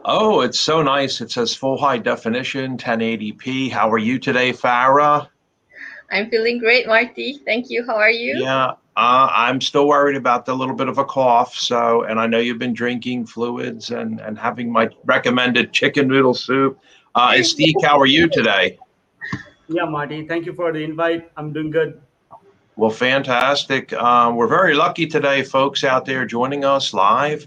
Oh, it's so nice. It says full high definition, 1080p. How are you today, Farah? I'm feeling great, Marty. Thank you. How are you? Yeah, I'm still worried about the little bit of a cough. So, and I know you've been drinking fluids and having my recommended chicken noodle soup. Estique, how are you today? Yeah, Marty, thank you for the invite. I'm doing good. Well, fantastic. We're very lucky today, folks out there joining us live.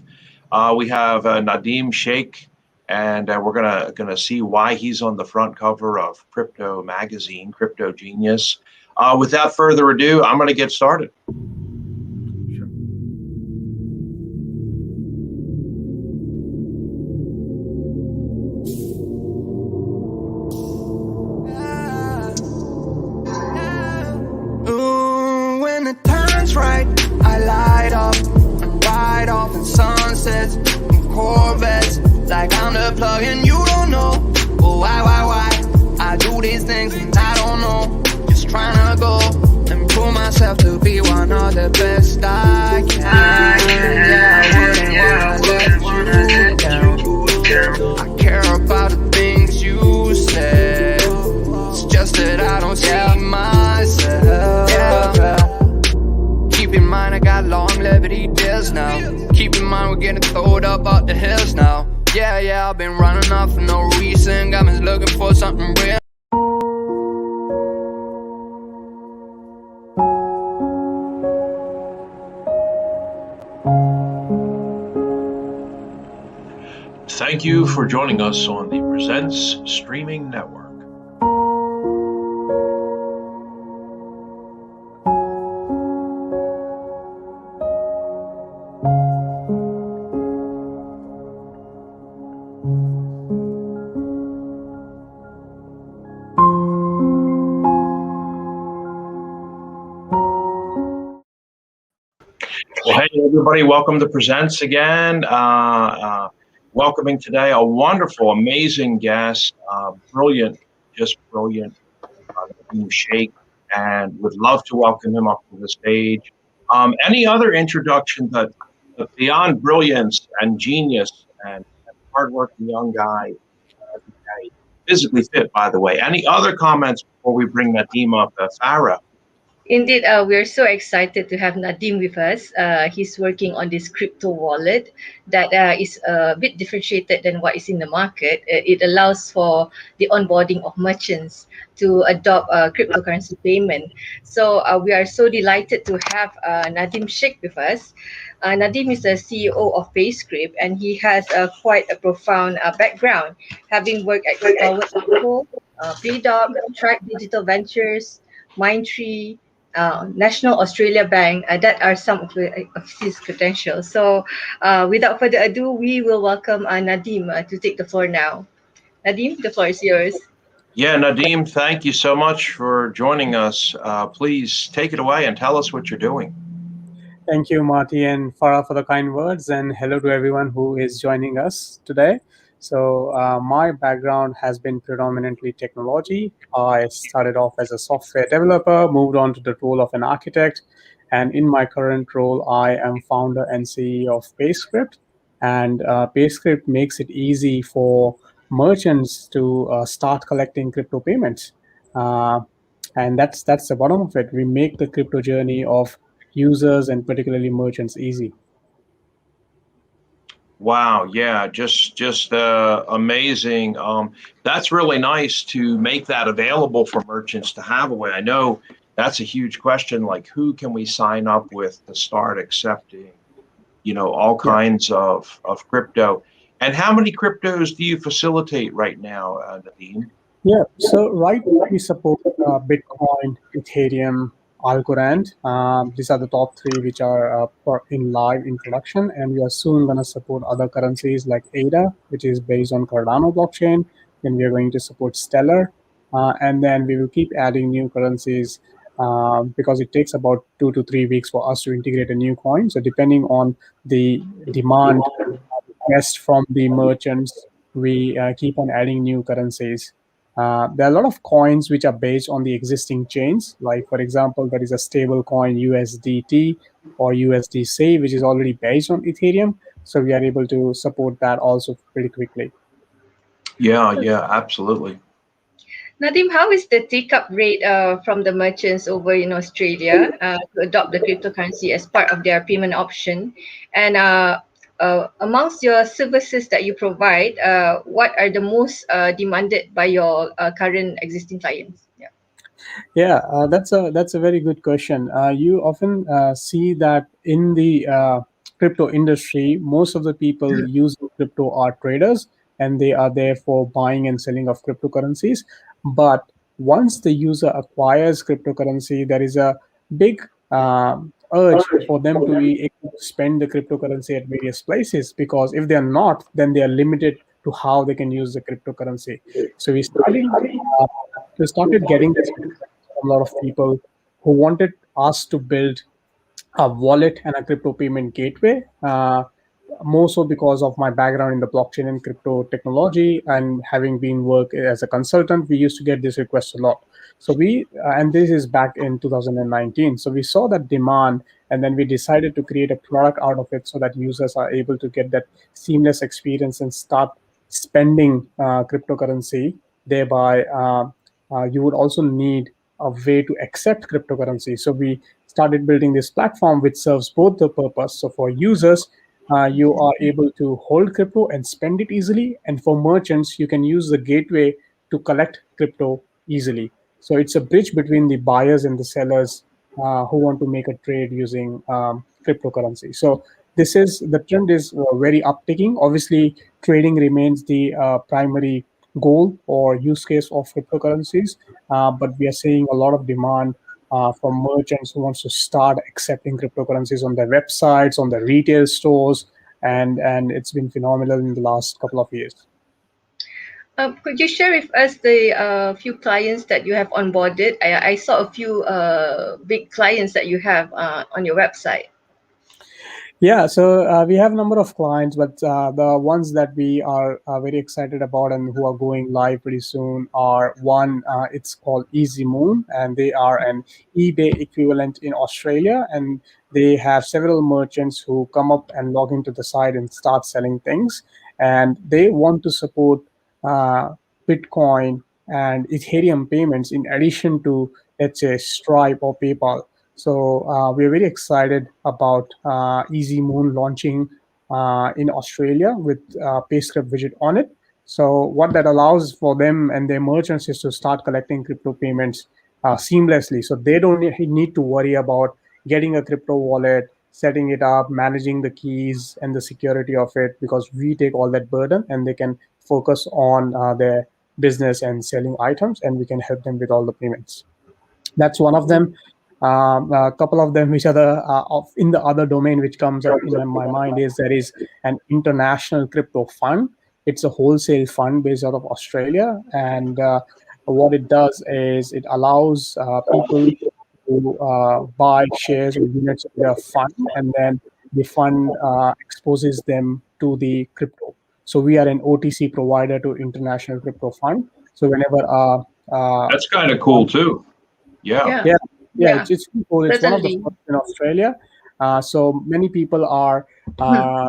We have Nadeem Sheikh, and we're gonna see why he's on the front cover of Crypto Magazine, Crypto Genius. Without further ado, I'm gonna get started. Sure. When the time's right, I light up and ride off in sunsets and Corvettes. Like I'm the plug and you don't know. Well, why? I do these things and I don't know. Just trying to go and prove myself to be one of the best I can. Yeah, I wouldn't wanna let you down. I care about the things you said. It's just that I don't see myself. Keep in mind I got longevity deals now. Keep in mind we're getting throwed up the hills now. Yeah, I've been running off for no reason. Got me looking for something real. Thank you for joining us on the Presents Streaming Network. Well, hey, everybody, welcome to Presents again. Welcoming today a wonderful, amazing guest, brilliant, just brilliant, Nadeem Sheikh, and would love to welcome him up to the stage. Any other introduction that beyond brilliance and genius and hardworking young guy, physically fit, by the way. Any other comments before we bring Nadeem up? Farah? Indeed, we're so excited to have Nadeem with us. He's working on this crypto wallet that is a bit differentiated than what is in the market. It allows for the onboarding of merchants to adopt cryptocurrency payment. So we are so delighted to have Nadeem Sheikh with us. Nadeem is the CEO of PayScript, and he has quite a profound background, having worked at Tower Info, PayDoc, Track Digital Ventures, Mindtree, National Australia Bank. That are some of his credentials. So, without further ado, we will welcome Nadeem to take the floor now. Nadeem, the floor is yours. Yeah, Nadeem, thank you so much for joining us. Please take it away and tell us what you're doing. Thank you, Marty and Farah, for the kind words, and hello to everyone who is joining us today. So, my background has been predominantly technology. I started off as a software developer, moved on to the role of an architect, and in my current role, I am founder and CEO of PayScript. And PayScript makes it easy for merchants to start collecting crypto payments. Uh, and that's the bottom of it. We make the crypto journey of users and particularly merchants easy. Wow, yeah, just amazing. That's really nice to make that available for merchants to have a way. I know that's a huge question, like who can we sign up with to start accepting, all kinds of crypto. And how many cryptos do you facilitate right now, Nadeem? Yeah, so right now we support Bitcoin, Ethereum, Algorand. These are the top three which are in live in production, and we are soon going to support other currencies like ADA, which is based on Cardano blockchain. Then we are going to support Stellar, and then we will keep adding new currencies because it takes about 2 to 3 weeks for us to integrate a new coin. So depending on the demand request from the merchants, we keep on adding new currencies. There are a lot of coins which are based on the existing chains. Like, for example, there is a stable coin USDT or USDC, which is already based on Ethereum. So we are able to support that also pretty quickly. Yeah, absolutely. Nadeem, how is the take-up rate from the merchants over in Australia to adopt the cryptocurrency as part of their payment option? And amongst your services that you provide, what are the most demanded by your current existing clients? Yeah. Yeah, that's a very good question. You often see that in the crypto industry, most of the people using crypto are traders, and they are there for buying and selling of cryptocurrencies. But once the user acquires cryptocurrency, there is a big urge for them to be able to spend the cryptocurrency at various places, because if they are not, then they are limited to how they can use the cryptocurrency. So uh, we started getting this from a lot of people who wanted us to build a wallet and a crypto payment gateway. More so because of my background in the blockchain and crypto technology, and having been work as a consultant, we used to get this request a lot. So and this is back in 2019. So we saw that demand, and then we decided to create a product out of it so that users are able to get that seamless experience and start spending cryptocurrency. Thereby, you would also need a way to accept cryptocurrency. So we started building this platform which serves both the purpose. So for users, you are able to hold crypto and spend it easily, and for merchants, you can use the gateway to collect crypto easily. So it's a bridge between the buyers and the sellers who want to make a trade using cryptocurrency. So this is the trend is very uptaking. Obviously, trading remains the primary goal or use case of cryptocurrencies, but we are seeing a lot of demand from merchants who wants to start accepting cryptocurrencies on their websites, on their retail stores, and it's been phenomenal in the last couple of years. Could you share with us the few clients that you have onboarded? I saw a few big clients that you have on your website. Yeah, so we have a number of clients, but the ones that we are very excited about and who are going live pretty soon are one, it's called Easy Moon, and they are an eBay equivalent in Australia. And they have several merchants who come up and log into the site and start selling things. And they want to support uh, Bitcoin and Ethereum payments in addition to, let's say, Stripe or PayPal. So we're very excited about Easy Moon launching in Australia with PayScript widget on it. So what that allows for them and their merchants is to start collecting crypto payments seamlessly. So they don't need to worry about getting a crypto wallet, setting it up, managing the keys and the security of it, because we take all that burden and they can focus on their business and selling items, and we can help them with all the payments. That's one of them. A couple of them, which are in the other domain, which comes up in my mind, is there is an international crypto fund. It's a wholesale fund based out of Australia, and what it does is it allows people to buy shares or units of their fund, and then the fund exposes them to the crypto. So we are an OTC provider to international crypto fund. So whenever That's kind of cool too. Yeah. Yeah, yeah, yeah, yeah, it's cool. It's one of the certainly. first in Australia. So many people uh,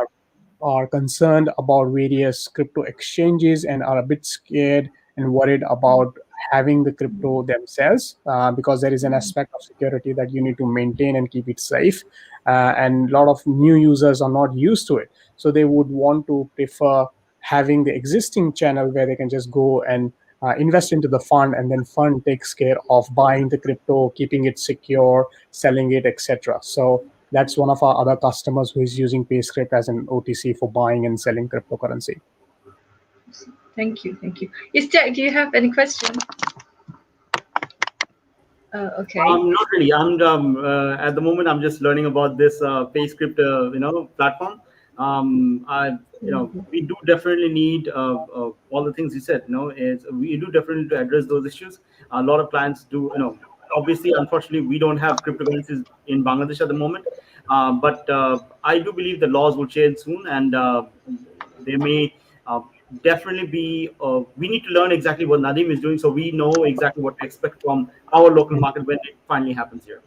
are concerned about various crypto exchanges and are a bit scared and worried about having the crypto themselves, because there is an aspect of security that you need to maintain and keep it safe. And a lot of new users are not used to it. So they would want to prefer having the existing channel where they can just go and invest into the fund, and then fund takes care of buying the crypto, keeping it secure, selling it, etc. So that's one of our other customers who is using PayScript as an OTC for buying and selling cryptocurrency. Thank you, thank you. Yes, Jack, do you have any question? Okay. Not really. I'm at the moment. I'm just learning about this PayScript, platform. We do definitely need all the things you said. Is we do definitely to address those issues. A lot of clients do. Obviously, unfortunately, we don't have cryptocurrencies in Bangladesh at the moment. But I do believe the laws will change soon, and they may definitely be. We need to learn exactly what Nadeem is doing, so we know exactly what to expect from our local market when it finally happens here.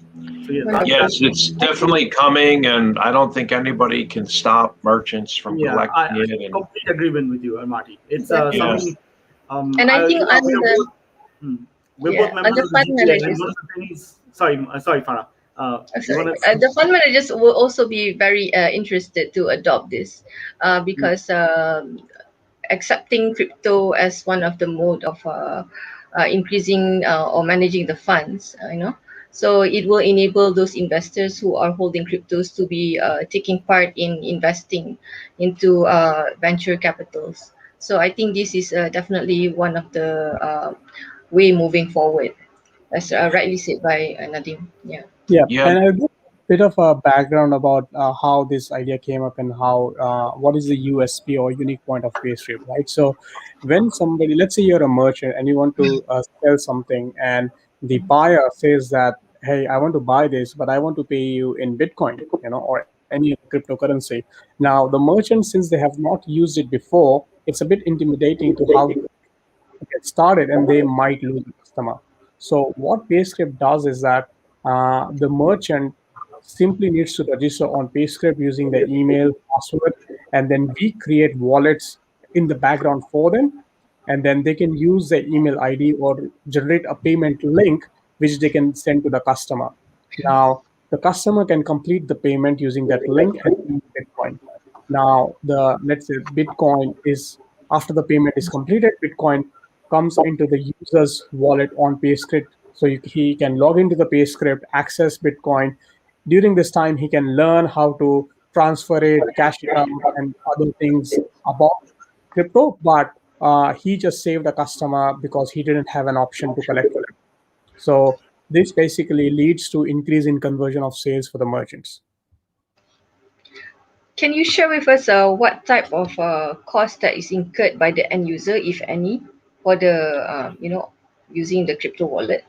So yes, Wonderful. that's Yes, it's definitely coming, and I don't think anybody can stop merchants from yeah. I collecting it. And complete agreement with you, Marty. It's Exactly. yeah, something. And I think on We are the both. Hmm. We're both yeah on members the of the fund GPA, and managers. one of the things. Sorry, Farah. You Sorry, want to? the fund managers will also be very interested to adopt this because accepting crypto as one of the mode of increasing or managing the funds, so it will enable those investors who are holding cryptos to be taking part in investing into venture capitals. So I think this is definitely one of the way moving forward, as rightly said by Nadim. Yeah. Yeah, yeah, and I'll give a bit of a background about how this idea came up and how what is the USP or unique point of PayScript, right? So, when somebody, let's say you're a merchant and you want to sell something, and the buyer says that, "Hey, I want to buy this, but I want to pay you in Bitcoin, or any cryptocurrency." Now, the merchant, since they have not used it before, it's a bit intimidating to how get started, and they might lose the customer. So what PayScript does is that the merchant simply needs to register on PayScript using their email, password, and then we create wallets in the background for them, and then they can use their email ID or generate a payment link which they can send to the customer. Now, the customer can complete the payment using that link and use Bitcoin. Now, the let's say Bitcoin is after the payment is completed, Bitcoin comes into the user's wallet on PayScript. So he can log into the PayScript, access Bitcoin. During this time, he can learn how to transfer it, cash it out, and other things about crypto. But he just saved a customer because he didn't have an option to collect it. So this basically leads to increase in conversion of sales for the merchants. Can you share with us what type of cost that is incurred by the end user, if any, for the using the crypto wallet?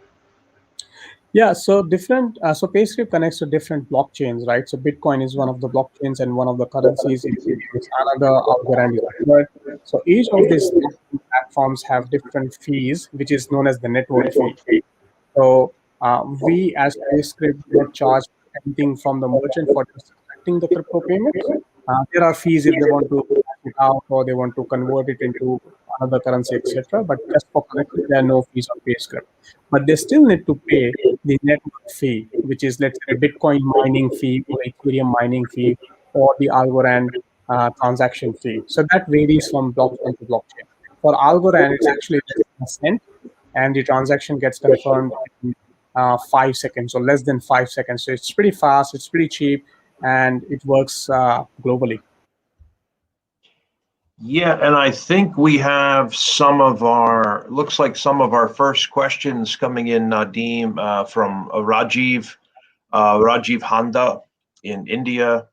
Yeah, so different. So PayScript connects to different blockchains, right? So Bitcoin is one of the blockchains and one of the currencies. Ethereum is another. Algorand is a third. So each of these platforms have different fees, which is known as the network fee. So we as PayScript do not charge anything from the merchant for just accepting the crypto payments. There are fees if they want to cash it out or they want to convert it into another currency, etc. But just for collecting, there are no fees on PayScript. But they still need to pay the network fee, which is let's say the Bitcoin mining fee or Ethereum mining fee or the Algorand transaction fee. So that varies from blockchain to blockchain. For Algorand, it's actually less than a cent, and the transaction gets confirmed in 5 seconds or less than 5 seconds. So it's pretty fast, it's pretty cheap, and it works globally. yeah. And I think we have looks like some of our first questions coming in, Nadeem, from Rajiv Handa in India,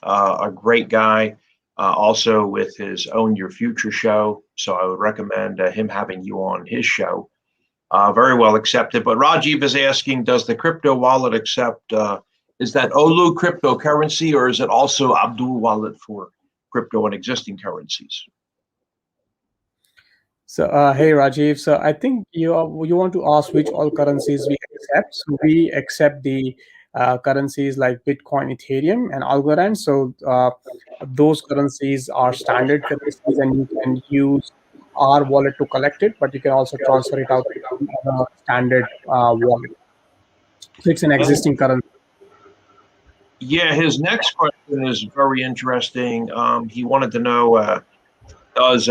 a great guy, also with his Own Your Future show. So I would recommend him having you on his show. Very well accepted. But Rajiv is asking, does the crypto wallet accept, is that Olu cryptocurrency, or is it also Abdul wallet for crypto and existing currencies? So, hey Rajiv. So, I think you want to ask which all currencies we accept. So, we accept the currencies like Bitcoin, Ethereum, and Algorand. So, those currencies are standard currencies, and you can use our wallet to collect it, but you can also transfer it out to another standard wallet. So, it's an And existing currency. yeah, his next question is very interesting. He wanted to know, does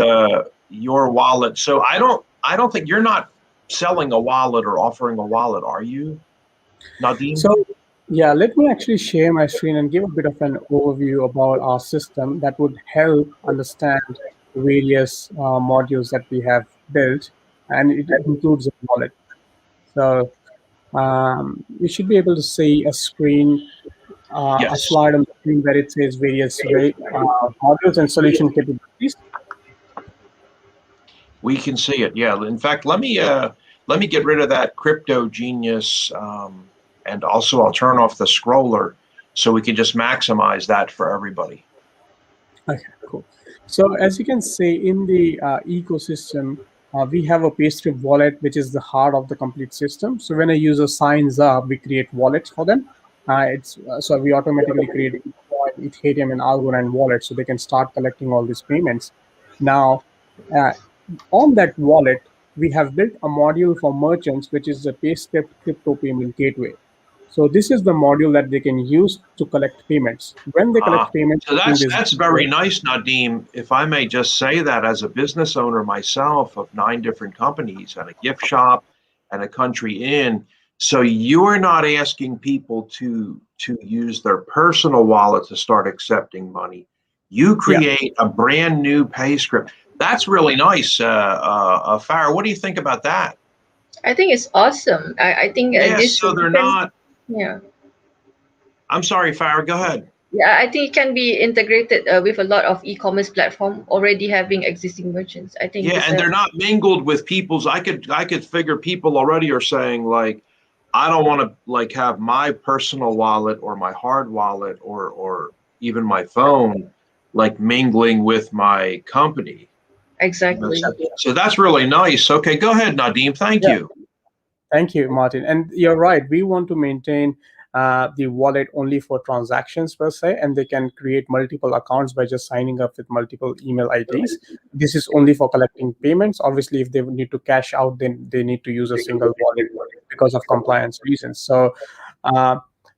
your wallet? So I don't think you're not selling a wallet or offering a wallet, are you, Nadeem? So, yeah, let me actually share my screen and give a bit of an overview about our system that would help understand various modules that we have built, and it includes a wallet. So, you should be able to see a screen, a Yes, slide on the screen where it says various modules and solution capabilities. we can see it. Yeah. In fact, let me get rid of that crypto genius, and also I'll turn off the scroller so we can just maximize that for everybody. Okay, cool. So as you can see in the ecosystem, we have a PayScript wallet, which is the heart of the complete system. So when a user signs up, we create wallets for them. So we automatically create Bitcoin, Ethereum, and Algorand wallets, so they can start collecting all these payments. Now, uh, on that wallet, we have built a module for merchants, which is the PayScript crypto payment gateway. So this is the module that they can use to collect payments. When they Ah, collect payments so through that's this that's gateway, very nice, Nadeem. If I may just say that, as a business owner myself of 9 different companies and a gift shop and a country inn, so you're not asking people to use their personal wallet to start accepting money. You yeah, create a brand new pay script. That's really nice, Farah. What do you think about that? I think it's awesome. I think Yeah, this so they're can, not. yeah. I'm sorry, Farah. Go ahead. Yeah, I think it can be integrated with a lot of e-commerce platform already having existing merchants. I think Yeah, this and they're not mingled with people's. I could figure people already are saying like, I don't want to like have my personal wallet or my hard wallet or even my phone like mingling with my company. exactly. So that's really nice. Okay, go ahead, Nadeem. Thank yeah. you. Thank you, Martin. And you're right. We want to maintain the wallet only for transactions per se, and they can create multiple accounts by just signing up with multiple email IDs. This is only for collecting payments. Obviously, if they need to cash out, then they need to use a single wallet because of compliance reasons. So uh,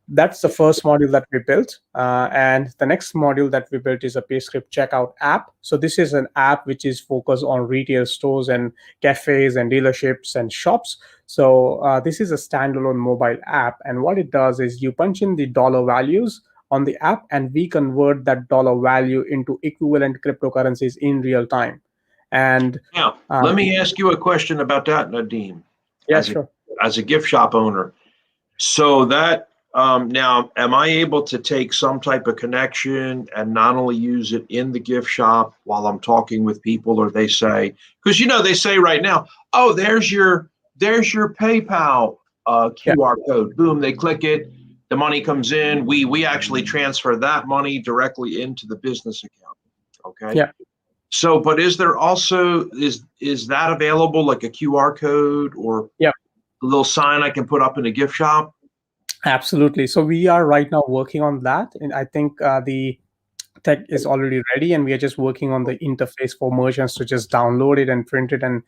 that's the first module that we built. And the next module that we built is a PayScript checkout app. So this is an app which is focused on retail stores and cafes and dealerships and shops. So this is a standalone mobile app, and what it does is you punch in the dollar values on the app, and we convert that dollar value into equivalent cryptocurrencies in real time. And Now, uh, let me ask you a question about that, Nadeem, yeah, as a sure. as a gift shop owner. So that now, am I able to take some type of connection and not only use it in the gift shop while I'm talking with people, or they say, because they say right now, oh, there's your PayPal Yeah, QR code. Boom, they click it, the money comes in. We actually transfer that money directly into the business account. Okay. yeah. So, but is there also is that available like a QR code or Yeah, a little sign I can put up in a gift shop? absolutely. So we are right now working on that, and I think the tech is already ready, and we are just working on the interface for merchants to just download it and print it and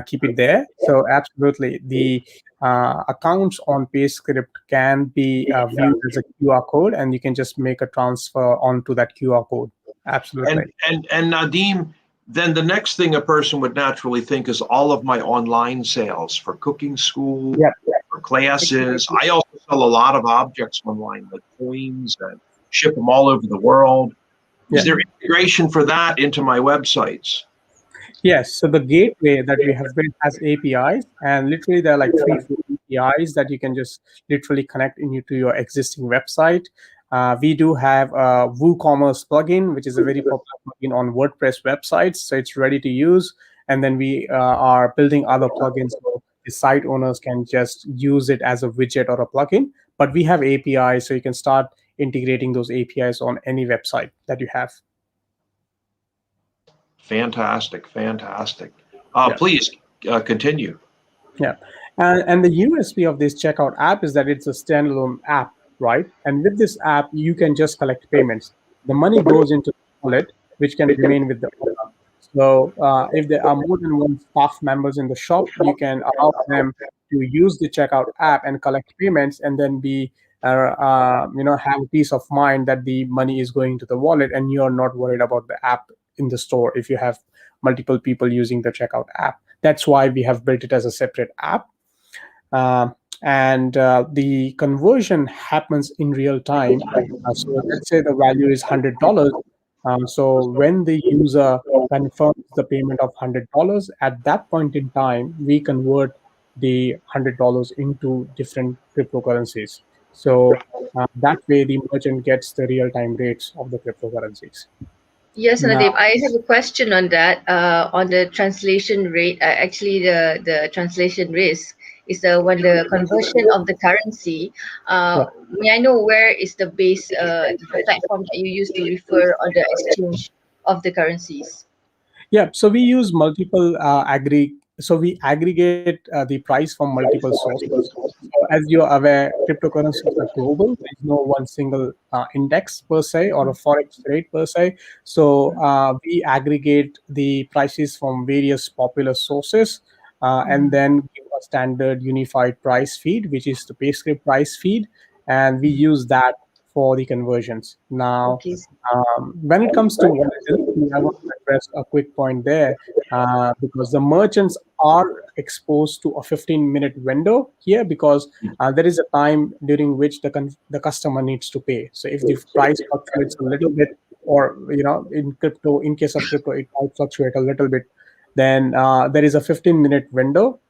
keep it there. So absolutely, the accounts on PayScript can be viewed as a QR code, and you can just make a transfer onto that QR code. Absolutely. And Nadeem, then the next thing a person would naturally think is all of my online sales for cooking school, Yeah. for classes. I also sell a lot of objects online, like coins, and ship them all over the world. Is Yeah. there integration for that into my websites? Yes, so the gateway that we have built has APIs, and literally there are like 3, 4 APIs that you can just literally connect into your existing website. We do have a WooCommerce plugin, which is a very popular plugin on WordPress websites, so it's ready to use. And then we are building other plugins so the site owners can just use it as a widget or a plugin. But we have APIs, so you can start integrating those APIs on any website that you have. Fantastic, fantastic. Yeah. Please continue. Yeah. And the USP of this checkout app is that it's a standalone app, right? And with this app, you can just collect payments. The money goes into the wallet, which can remain with the owner. So if there are more than one staff members in the shop, you can allow them to use the checkout app and collect payments, and then have a peace of mind that the money is going to the wallet, and you're not worried about the app in the store if you have multiple people using the checkout app. That's why we have built it as a separate app. Uh, and the conversion happens in real time. So let's say the value is $100. So when the user confirms the payment of $100, at that point in time, we convert the $100 into different cryptocurrencies. So that way, the merchant gets the real-time rates of the cryptocurrencies. Yes, Now, Nadeem, I have a question on that. On the translation rate, actually, the translation risk is when the conversion of the currency. May I know where is the base, the platform that you use to refer on the exchange? of the currencies? Yeah, so we use multiple so we aggregate the price from multiple sources. So as you're aware, cryptocurrencies are global. There is no one single index per se or a forex rate per se. So we aggregate the prices from various popular sources and then give a standard unified price feed, which is the PayScript price feed, and we use that for the conversions. Now, Okay. when it comes to volatility, I want to address a quick point there because the merchants are exposed to a 15-minute window here because there is a time during which the customer needs to pay. So if the price fluctuates a little bit, or in crypto, in case of crypto, it might fluctuate a little bit, then there is a 15-minute window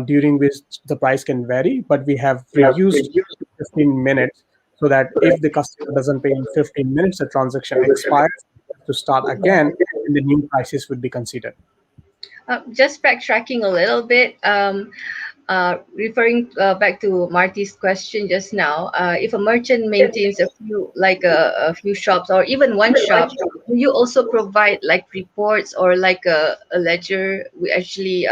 during which the price can vary, but we have reduced 15 minutes so that if the customer doesn't pay in 15 minutes, the transaction expires to start again, and the new prices would be considered. Just backtracking a little bit, referring back to Marty's question just now, if a merchant maintains a few shops or even one shop, do you also provide like reports or like a ledger? We actually,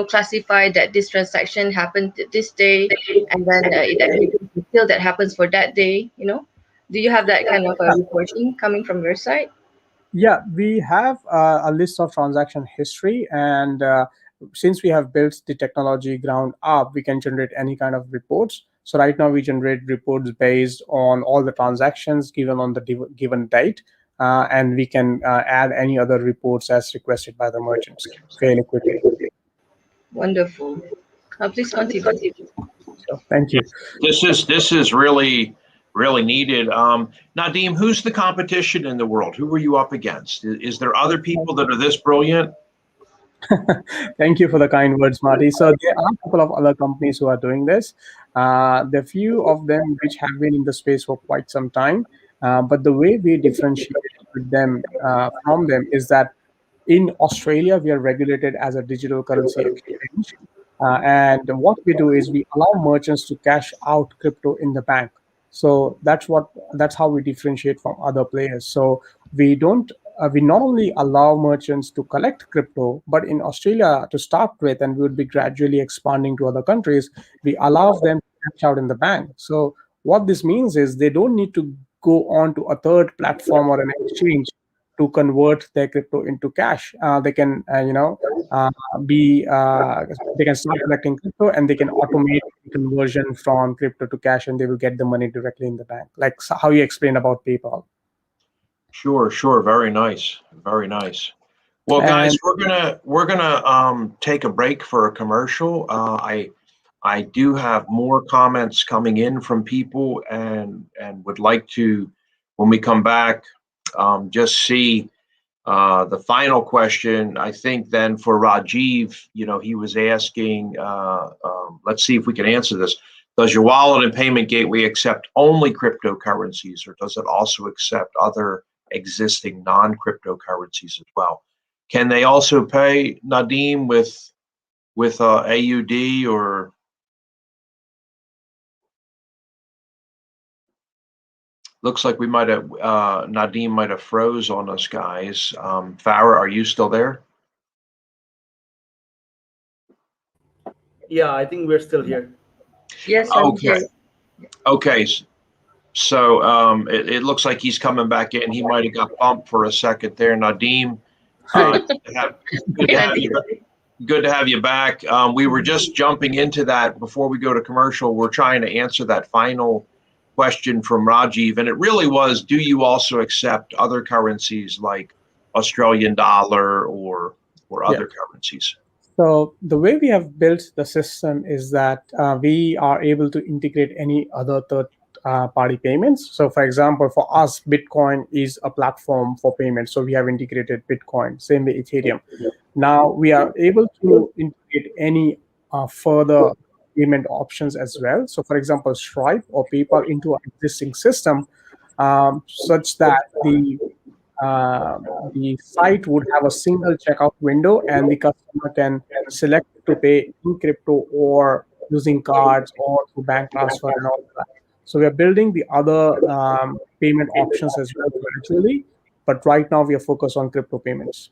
classify that this transaction happened this day, and then it actually the sale that happens for that day. Do you have that kind of reporting coming from your side? Yeah, we have a list of transaction history, and since we have built the technology ground up, we can generate any kind of reports. So right now, we generate reports based on all the transactions given on the given date, and we can add any other reports as requested by the merchants fairly quickly. Wonderful. Please continue. So thank you. This is really needed. Nadeem, who's the competition in the world? Who are you up against? Is there other people that are this brilliant? Thank you for the kind words, Marty. So there are a couple of other companies who are doing this. There are few of them which have been in the space for quite some time. But the way we differentiate with them from them is that in Australia, we are regulated as a digital currency exchange. And what we do is we allow merchants to cash out crypto in the bank. So that's how we differentiate from other players. So we don't we not only allow merchants to collect crypto, but in Australia to start with, and we would be gradually expanding to other countries, we allow them to cash out in the bank. So what this means is they don't need to go on to a third platform or an exchange to convert their crypto into cash. They can, be they can start collecting crypto and they can automate the conversion from crypto to cash, and they will get the money directly in the bank, like how you explained about PayPal. Sure. Very nice. Very nice. Well, guys, And we're gonna take a break for a commercial. I do have more comments coming in from people, and would like to, when we come back, just see the final question. I think then for Rajiv, he was asking. Let's see if we can answer this. Does your wallet and payment gateway accept only cryptocurrencies, or does it also accept other existing non-cryptocurrencies as well? Can they also pay, Nadeem, with AUD or? Looks like we might have Nadeem might have froze on us, guys. Farah, are you still there? Yeah, I think we're still here. Yes, I'm Okay. here. Okay. So it looks like he's coming back in. He might have got bumped for a second there. Nadeem, Hi. good to have you back. We were just jumping into that before we go to commercial. We're trying to answer that final question from Rajiv, and it really was: do you also accept other currencies like Australian dollar or other currencies? So the way we have built the system is that we are able to integrate any other third party payments. So for example, for us, Bitcoin is a platform for payments. So we have integrated Bitcoin, same way Ethereum. Now we are able to integrate any further payment options as well. So for example, Stripe or PayPal into our existing system, such that the site would have a single checkout window and the customer can select to pay in crypto or using cards or through bank transfer and all that. So we are building the other payment options as well gradually, But right now we are focused on crypto payments.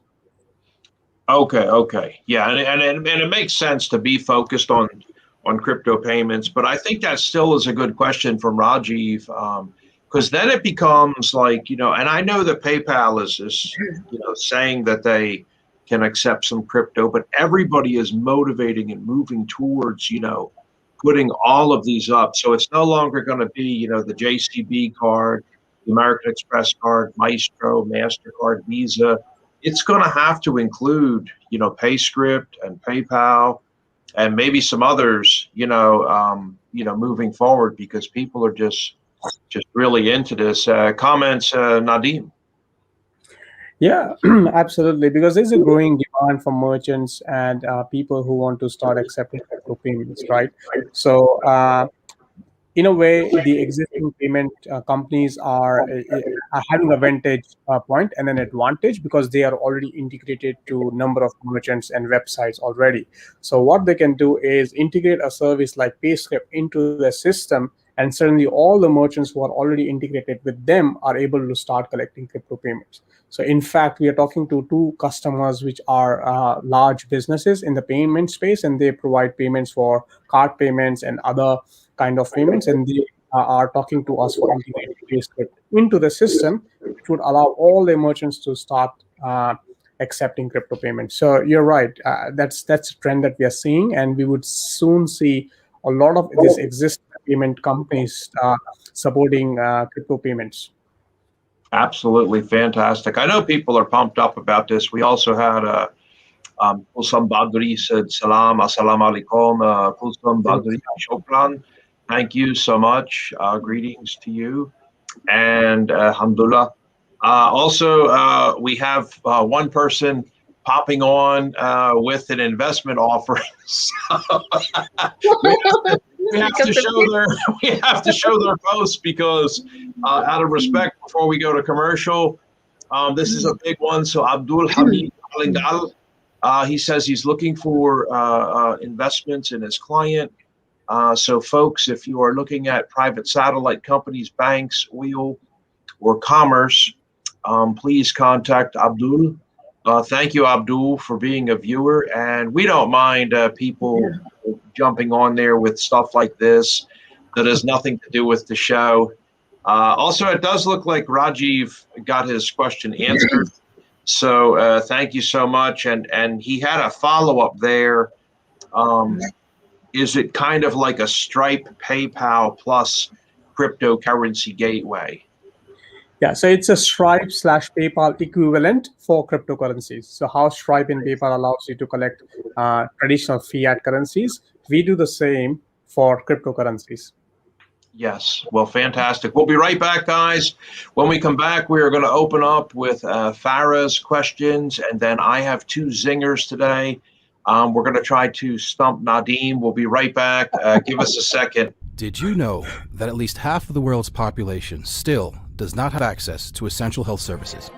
Okay. Yeah, and it makes sense to be focused on crypto payments, but I think that still is a good question from Rajiv, because then it becomes like, and I know that PayPal is saying that they can accept some crypto, but everybody is motivating and moving towards, putting all of these up. So it's no longer going to be, the JCB card, the American Express card, Maestro, MasterCard, Visa. It's going to have to include, PayScript and PayPal and maybe some others, moving forward, because people are just really into this. Comments, Nadeem? Yeah, absolutely. Because there's a growing demand from merchants and people who want to start accepting crypto payments, right? So, in a way, the existing payment companies are having a vantage point and an advantage because they are already integrated to number of merchants and websites already. So what they can do is integrate a service like PayScript into their system, and suddenly all the merchants who are already integrated with them are able to start collecting crypto payments. So in fact, we are talking to two customers which are large businesses in the payment space, and they provide payments for card payments and other kind of payments, and they are talking to us for integrating PayScript into the system, which would allow all the merchants to start accepting crypto payments. So you're right, that's a trend that we are seeing, and we would soon see a lot of these existing payment companies supporting crypto payments. Absolutely fantastic. I know people are pumped up about this. We also had Kulsum Badri said, Salam, Assalamu alaikum. Kulsum Badri, Shukran. Thank you so much. Greetings to you. And alhamdulillah. Also, we have one person popping on with an investment offer. So, we have to show their post, because out of respect, before we go to commercial, this is a big one. So Abdul Hamid Alingal, he says he's looking for investments in his client. So folks, if you are looking at private satellite companies, banks, oil, or commerce, please contact Abdul. Thank you, Abdul, for being a viewer. And we don't mind people jumping on there with stuff like this that has nothing to do with the show. Also, it does look like Rajiv got his question answered. So thank you so much. And he had a follow-up there. Is it kind of like a Stripe, PayPal plus cryptocurrency gateway? Yeah, so it's a Stripe / PayPal equivalent for cryptocurrencies. So how Stripe and PayPal allows you to collect traditional fiat currencies, we do the same for cryptocurrencies. Yes, well, fantastic. We'll be right back, guys. When we come back, we are going to open up with Farah's questions, and then I have two zingers today. We're going to try to stump Nadeem. We'll be right back. Give us a second. Did you know that at least half of the world's population still does not have access to essential health services?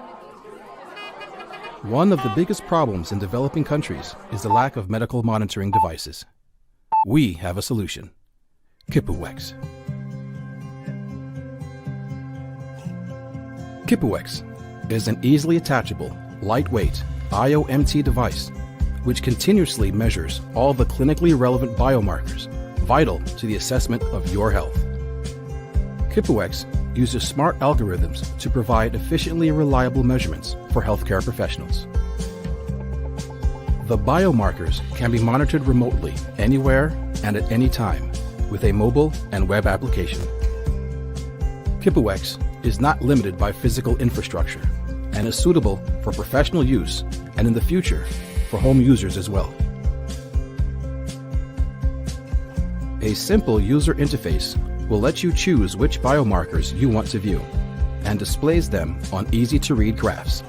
One of the biggest problems in developing countries is the lack of medical monitoring devices. We have a solution. Kipuwex. Kipuwex is an easily attachable, lightweight IOMT device which continuously measures all the clinically relevant biomarkers vital to the assessment of your health. Kipuwex uses smart algorithms to provide efficiently reliable measurements for healthcare professionals. The biomarkers can be monitored remotely, anywhere and at any time, with a mobile and web application. Kipuwex is not limited by physical infrastructure and is suitable for professional use and in the future for home users as well. A simple user interface will let you choose which biomarkers you want to view and displays them on easy-to-read graphs.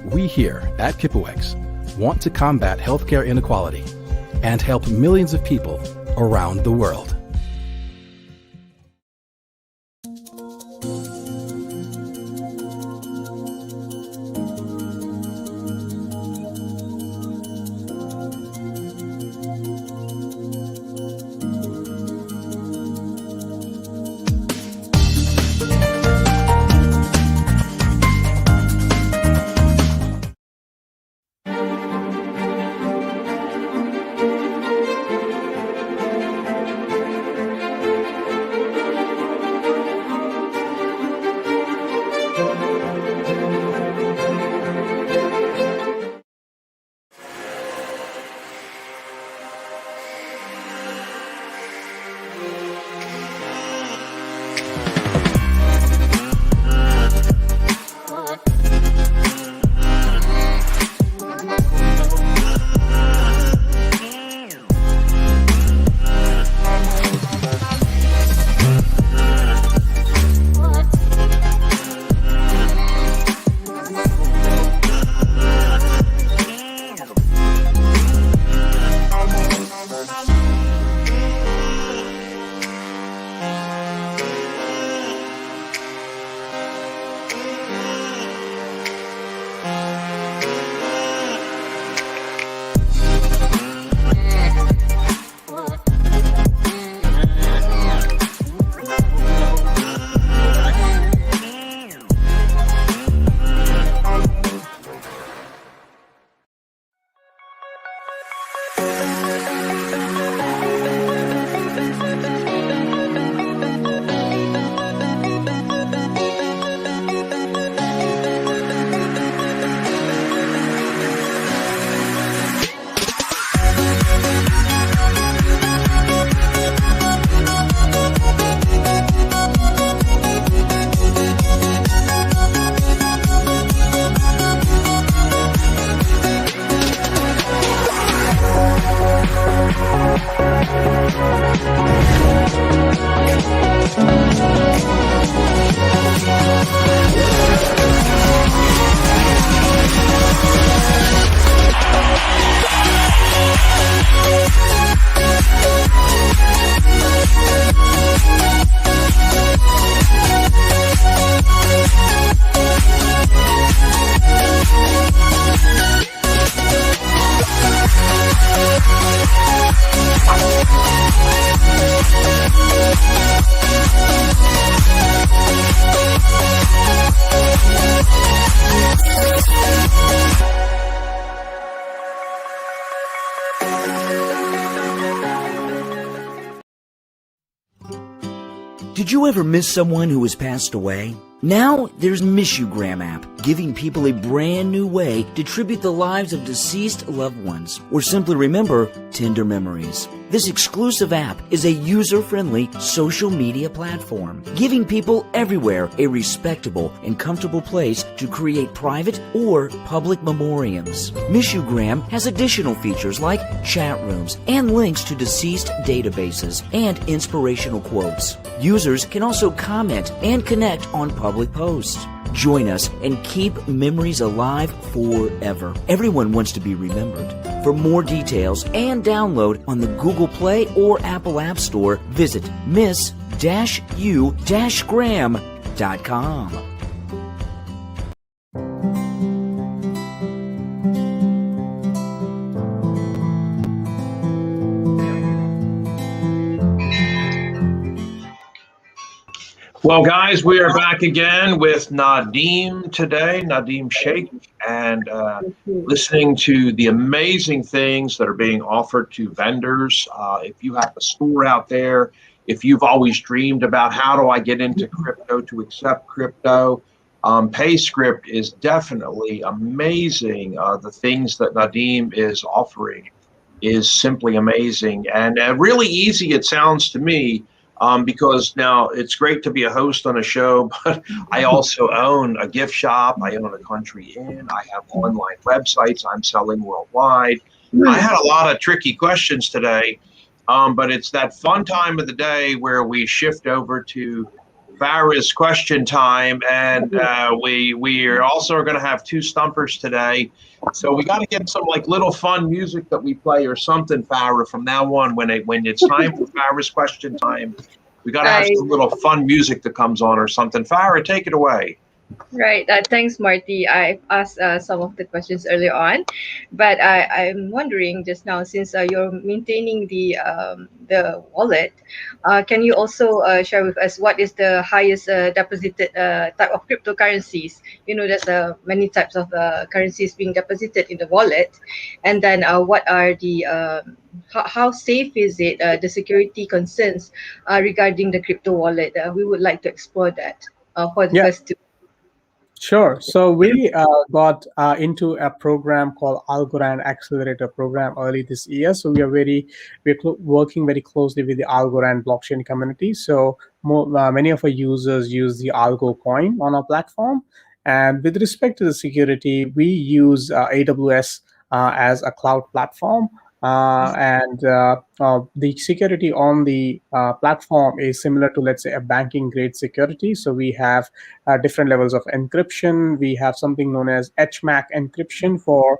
We here at Kipuwex want to combat healthcare inequality and help millions of people around the world. Did you ever miss someone who has passed away? Now there's Missugram app, giving people a brand new way to tribute the lives of deceased loved ones or simply remember tender memories. This exclusive app is a user-friendly social media platform, giving people everywhere a respectable and comfortable place to create private or public memoriams. Missugram has additional features like chat rooms and links to deceased databases and inspirational quotes. Users can also comment and connect on public posts. Join us and keep memories alive forever. Everyone wants to be remembered. For more details and download on the Google Play or Apple App Store, visit miss-u-gram.com. Well, guys, we are back again with Nadeem today, Nadeem Shaikh, and listening to the amazing things that are being offered to vendors. If you have a store out there, if you've always dreamed about how do I get into crypto to accept crypto, PayScript is definitely amazing. The things that Nadeem is offering is simply amazing and really easy, it sounds to me. Because now it's great to be a host on a show, but I also own a gift shop. I own a country inn. I have online websites I'm selling worldwide. I had a lot of tricky questions today, but it's that fun time of the day where we shift over to Farah's question time, and we are also going to have two stumpers today. So we got to get some like little fun music that we play or something, Farah, from now on when it's time for Farah's question time. We got to have some little fun music that comes on or something. Farah, take it away. Right. Thanks, Marty. I asked some of the questions earlier on, but I'm wondering just now, since you're maintaining the wallet, can you also share with us what is the highest deposited type of cryptocurrencies? You know, there's many types of currencies being deposited in the wallet, and then what are the how safe is it? The security concerns regarding the crypto wallet. We would like to explore that for the first two. Sure. So we got into a program called Algorand Accelerator Program early this year. So we're working very closely with the Algorand blockchain community. So many of our users use the Algo coin on our platform. And with respect to the security, we use AWS as a cloud platform. The security on the platform is similar to, let's say, a banking grade security. So we have different levels of encryption. We have something known as HMAC encryption for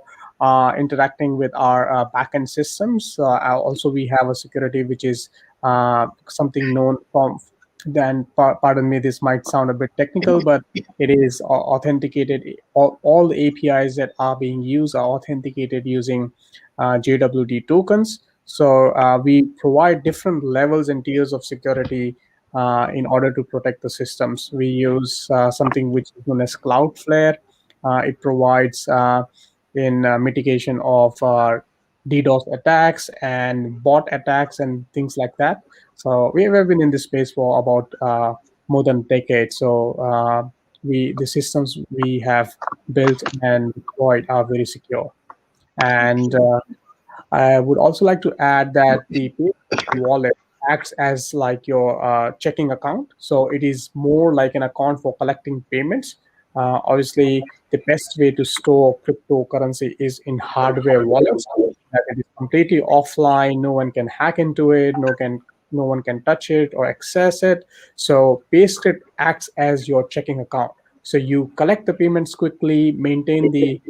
interacting with our backend systems. Also, we have a security which is something known from, then pardon me, this might sound a bit technical, but it is authenticated. All the APIs that are being used are authenticated using JWT tokens. So we provide different levels and tiers of security in order to protect the systems. We use something which is known as Cloudflare. It provides in mitigation of DDoS attacks and bot attacks and things like that. So we have been in this space for about more than a decade. So the systems we have built and deployed are very secure. And I would also like to add that the wallet acts as like your checking account. So it is more like an account for collecting payments. Obviously, the best way to store cryptocurrency is in hardware wallets. That it is completely offline. No one can hack into it. No one can touch it or access it. So PayScript acts as your checking account. So you collect the payments quickly, maintain the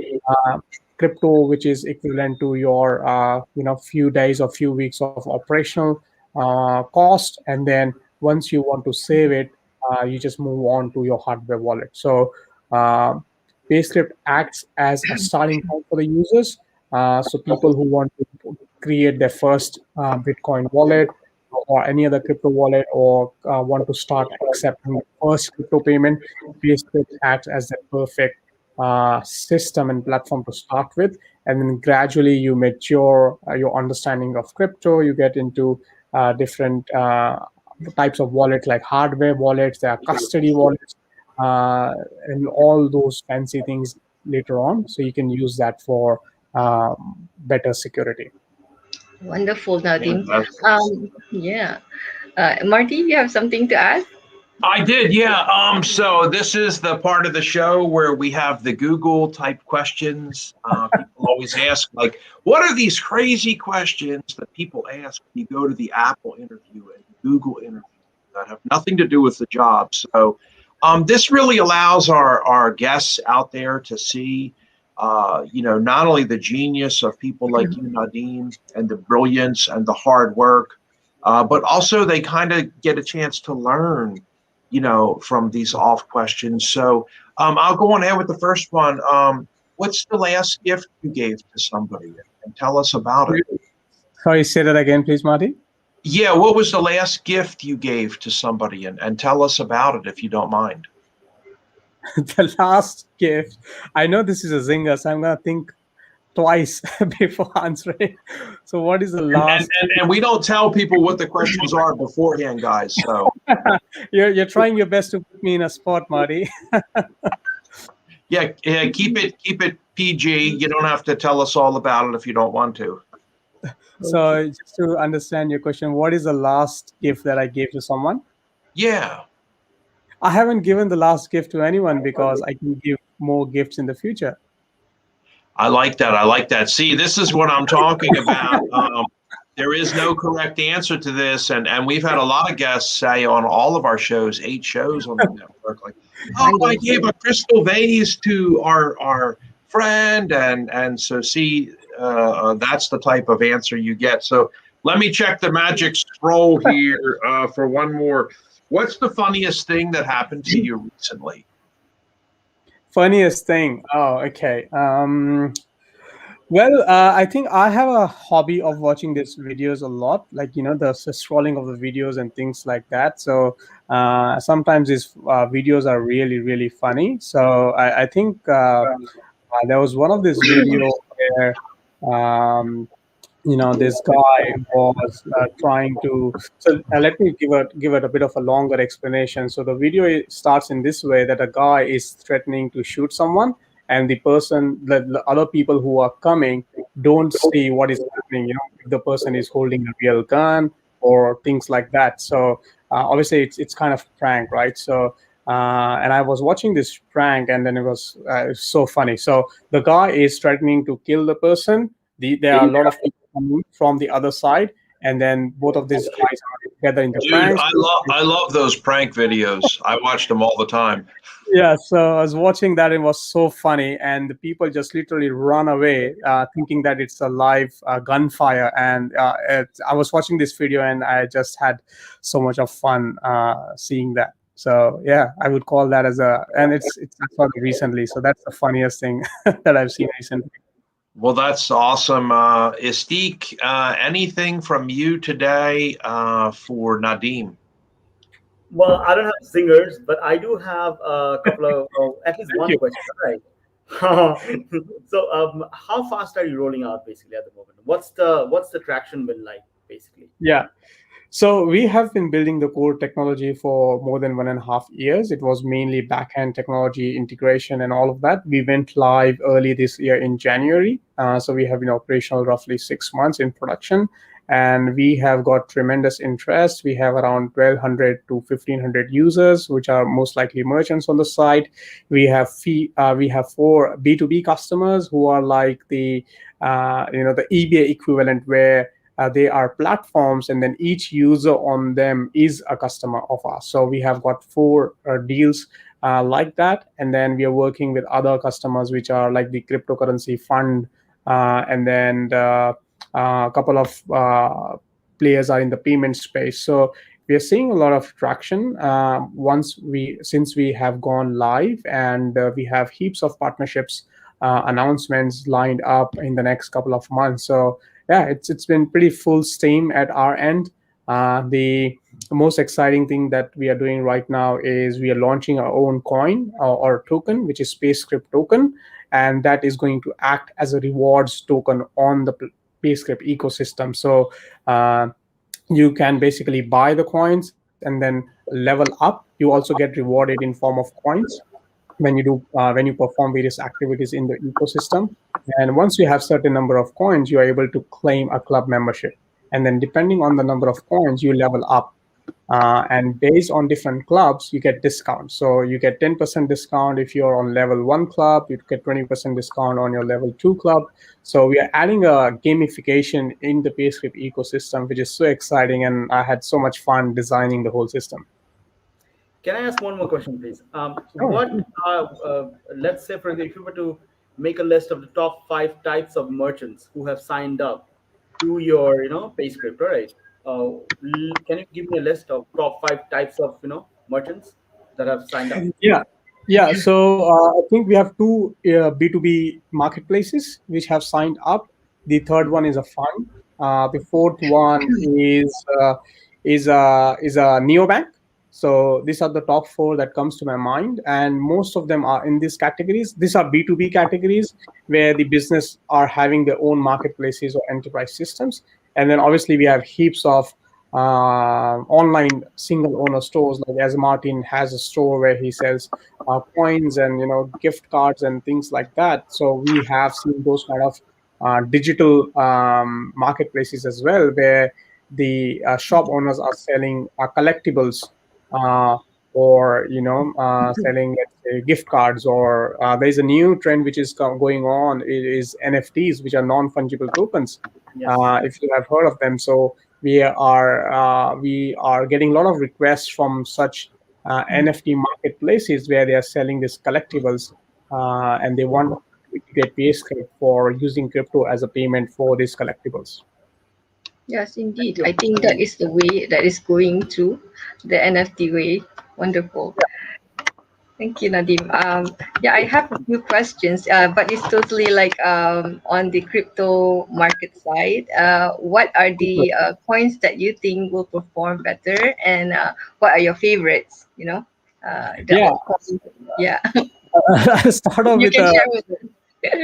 crypto, which is equivalent to your few days or few weeks of operational cost, and then once you want to save it, you just move on to your hardware wallet. So PayScript acts as a starting point for the users. So people who want to create their first Bitcoin wallet or any other crypto wallet, or want to start accepting the first crypto payment, PayScript acts as the perfect system and platform to start with. And then gradually you mature your understanding of crypto. You get into different types of wallets like hardware wallets, there are custody wallets, and all those fancy things later on. So you can use that for better security. Wonderful, Nadeem. Fantastic. Yeah. Marty, you have something to add? I did, yeah. So this is the part of the show where we have the Google type questions. People always ask, like, what are these crazy questions that people ask when you go to the Apple interview and Google interview that have nothing to do with the job? So this really allows our guests out there to see, not only the genius of people like you, Nadeem, and the brilliance and the hard work, but also they kind of get a chance to learn, from these off questions. So I'll go on ahead with the first one. What's the last gift you gave to somebody? And tell us about it. Sorry, say that again, please, Marty. Yeah, what was the last gift you gave to somebody? And tell us about it if you don't mind. The last gift. I know this is a zinger, so I'm going to think twice before answering. So what is the last? And we don't tell people what the questions are beforehand, guys. So You're trying your best to put me in a spot, Marty. yeah, keep it PG. You don't have to tell us all about it if you don't want to. So just to understand your question, what is the last gift that I gave to someone? Yeah. I haven't given the last gift to anyone because I can give more gifts in the future. I like that. See, this is what I'm talking about. There is no correct answer to this. And we've had a lot of guests say on all of our shows, 8 shows on the network, like, oh, I gave a crystal vase to our friend. And so see, that's the type of answer you get. So let me check the magic scroll here for one more. What's the funniest thing that happened to you recently? Funniest thing. Oh, okay. Well, I think I have a hobby of watching these videos a lot, like, the scrolling of the videos and things like that. So sometimes these videos are really, really funny. So I think there was one of these videos where, this guy was trying to. So let me give it a bit of a longer explanation. So the video starts in this way: that a guy is threatening to shoot someone, and the other people who are coming don't see what is happening. If the person is holding a real gun or things like that. So obviously it's kind of a prank, right? So and I was watching this prank, and then it was so funny. So the guy is threatening to kill the person. There are a lot of people coming from the other side, and then both of these guys are together in the Dude, prank. I love those prank videos. I watch them all the time. Yeah, so I was watching that. It was so funny, and the people just literally run away, thinking that it's a live gunfire. And I was watching this video, and I just had so much of fun seeing that. So yeah, I would call that and it's recently. So that's the funniest thing that I've seen recently. Well, that's awesome. Istiq, anything from you today for Nadeem? Well, I don't have singers, but I do have a couple of at least one question. Right. So, how fast are you rolling out basically at the moment? What's the traction been like basically? Yeah. So we have been building the core technology for more than 1.5 years. It was mainly backend technology integration and all of that. We went live early this year in January. So we have been operational roughly 6 months in production, and we have got tremendous interest. We have around 1,200 to 1,500 users, which are most likely merchants on the site. We have 4 B2B customers who are like the eBay equivalent, where they are platforms, and then each user on them is a customer of ours. So we have got 4 deals like that, and then we are working with other customers, which are like the cryptocurrency fund, and then a couple of players are in the payment space. So we are seeing a lot of traction since we have gone live, and we have heaps of partnerships announcements lined up in the next couple of months. So yeah, it's been pretty full steam at our end. The most exciting thing that we are doing right now is we are launching our own coin or token, which is PayScript token, and that is going to act as a rewards token on the PayScript ecosystem. So you can basically buy the coins, and then level up, you also get rewarded in form of coins when you perform various activities in the ecosystem. And once you have certain number of coins, you are able to claim a club membership. And then depending on the number of coins, you level up. And based on different clubs, you get discounts. So you get 10% discount if you're on level 1 club, you get 20% discount on your level 2 club. So we are adding a gamification in the PayScript ecosystem, which is so exciting, and I had so much fun designing the whole system. Can I ask one more question, please? What let's say, for example, if you were to make a list of the top 5 types of merchants who have signed up to your, PayScript, all right? Can you give me a list of top 5 types of, merchants that have signed up? Yeah. So I think we have two B2B marketplaces which have signed up. The third one is a fund. The fourth one is a neobank. So these are the top four that comes to my mind, and most of them are in these categories. These are B2B categories where the business are having their own marketplaces or enterprise systems, and then obviously we have heaps of online single owner stores. Like as Martin has a store where he sells coins and gift cards and things like that. So we have seen those kind of digital marketplaces as well, where the shop owners are selling collectibles, uh, or selling, let's say, gift cards. Or there's a new trend which is going on. It is NFTs, which are non-fungible tokens. Yes. If you have heard of them. So we are getting a lot of requests from such NFT marketplaces where they are selling these collectibles, and they want to get PayScript for using crypto as a payment for these collectibles. Yes, indeed. I think that is the way that is going through the NFT way. Wonderful. Thank you, Nadeem. Yeah, I have a few questions, but it's totally like on the crypto market side. What are the coins that you think will perform better, and what are your favorites? Yeah. Yeah. I'll start off You with can a. share with us.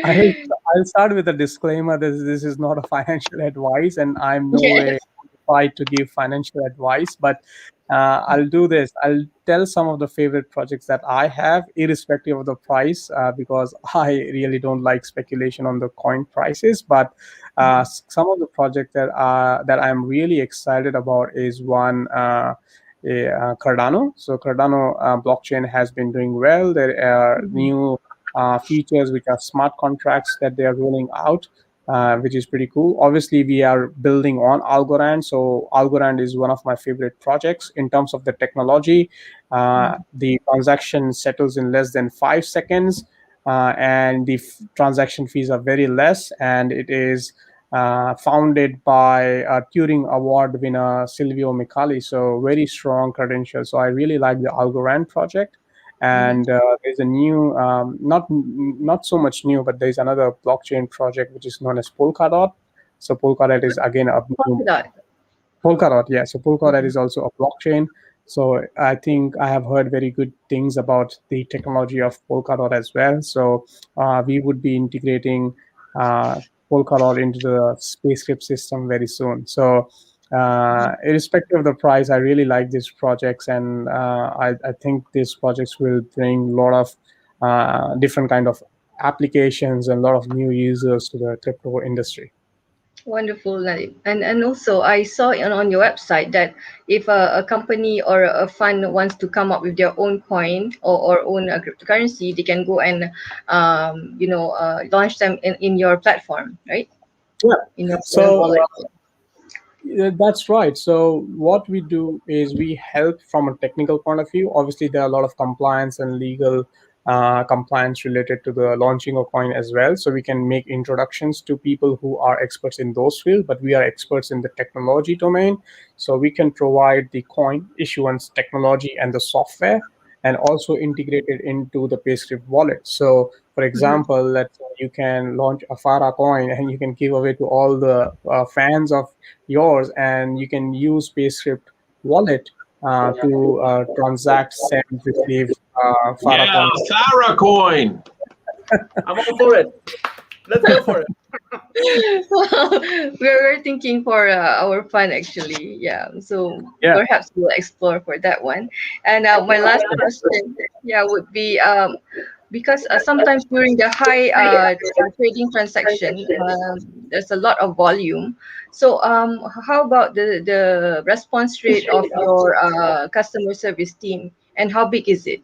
I'll start with a disclaimer. This is not a financial advice, and I'm no Yes. way qualified to give financial advice. But I'll do this. I'll tell some of the favorite projects that I have, irrespective of the price, because I really don't like speculation on the coin prices. But some of the projects that I'm really excited about is one. Cardano. So Cardano blockchain has been doing well. There are new features which are smart contracts that they are rolling out, which is pretty cool. Obviously, we are building on Algorand. So Algorand is one of my favorite projects in terms of the technology. The transaction settles in less than 5 seconds, and the transaction fees are very less, and it is founded by a Turing Award winner Silvio Micali. So very strong credentials. So I really like the Algorand project. And there's a new, not so much new, but there's another blockchain project which is known as Polkadot. So Polkadot is again a Polkadot, yeah. So Polkadot is also a blockchain. So I think I have heard very good things about the technology of Polkadot as well. So we would be integrating Polkadot into the PayScript system very soon. So irrespective of the price, I really like these projects, and I think these projects will bring a lot of different kind of applications and a lot of new users to the crypto industry. Wonderful, Nadeem. And also I saw on your website that if a company or a fund wants to come up with their own coin or own cryptocurrency, they can go and launch them in your platform, right? Yeah. In your So wallet. that's right. So what we do is we help from a technical point of view. Obviously, there are a lot of compliance and legal compliance related to the launching of coin as well. So we can make introductions to people who are experts in those fields, but we are experts in the technology domain. So we can provide the coin issuance technology and the software, and also integrate it into the PayScript wallet. So for example, let's say you can launch a Farah coin and you can give away to all the fans of yours, and you can use PayScript wallet to transact, send, receive Farah Yeah, coins. Farah coin. I'm all for it. Let's go for it. We're thinking for our fun actually. Yeah. So Yeah. perhaps we'll explore for that one. And my last question, yeah, would be because sometimes during the high trading transaction, there's a lot of volume. So how about the response rate of your customer service team, and how big is it?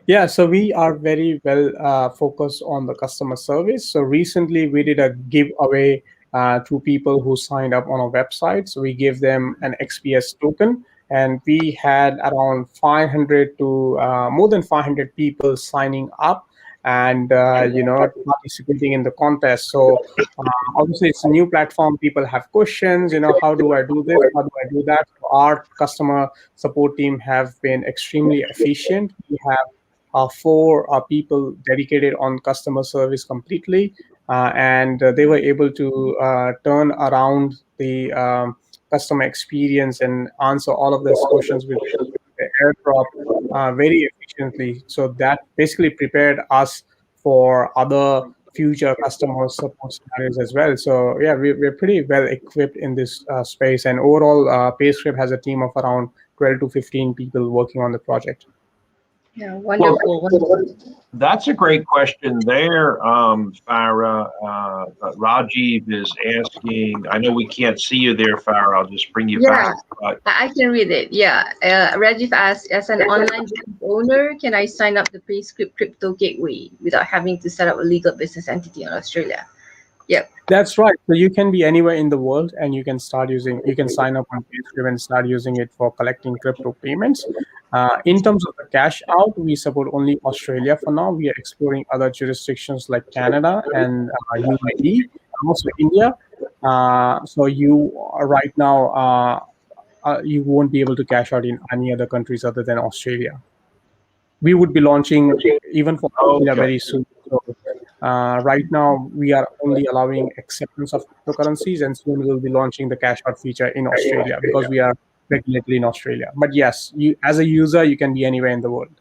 Yeah, so we are very well focused on the customer service. So recently we did a giveaway to people who signed up on our website. So we gave them an XPS token, and we had around 500 to more than 500 people signing up and participating in the contest. So obviously it's a new platform. People have questions. How do I do this? How do I do that? Our customer support team have been extremely efficient. We have four people dedicated on customer service completely, and they were able to turn around the customer experience and answer all of those questions with the airdrop very efficiently. So that basically prepared us for other future customer support scenarios as well. So yeah, we're pretty well equipped in this space, and overall, PayScript has a team of around 12 to 15 people working on the project. Yeah, Well, wonderful, wonderful. that's a great question there, Farah. But Rajiv is asking, I know we can't see you there, Farah. I'll just bring you back. Yeah, But I can read it. Yeah. Rajiv asks, as an online business owner, can I sign up the PayScript crypto gateway without having to set up a legal business entity in Australia? Yep. That's right. So you can be anywhere in the world, and you can sign up on PayScript and start using it for collecting crypto payments. In terms of the cash out, we support only Australia for now. We are exploring other jurisdictions like Canada and UAE, and also India. So you are right now, you won't be able to cash out in any other countries other than Australia. We would be launching even for Australia okay. very soon. So right now, we are only allowing acceptance of cryptocurrencies, and soon we'll be launching the cash out feature in Australia because we are regulated in Australia. But yes, you as a user, you can be anywhere in the world.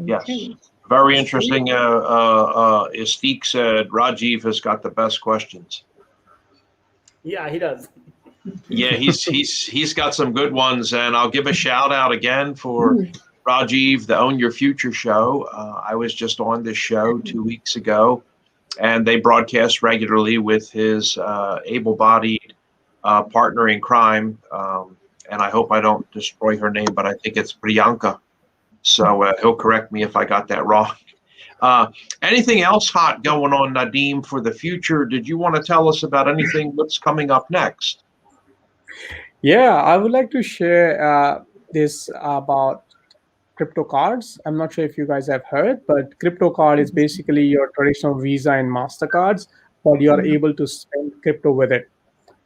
Yes. Okay. Very interesting. Estique said Rajiv has got the best questions. Yeah, he does. Yeah, he's got some good ones, and I'll give a shout out again for Rajiv, the Own Your Future show. I was just on this show 2 weeks ago, and they broadcast regularly with his able-bodied partner in crime. And I hope I don't destroy her name, but I think it's Priyanka. So he'll correct me if I got that wrong. Anything else hot going on, Nadeem, for the future? Did you want to tell us about anything that's coming up next? Yeah, I would like to share this about crypto cards. I'm not sure if you guys have heard, but crypto card is basically your traditional Visa and Mastercards, but you are able to spend crypto with it.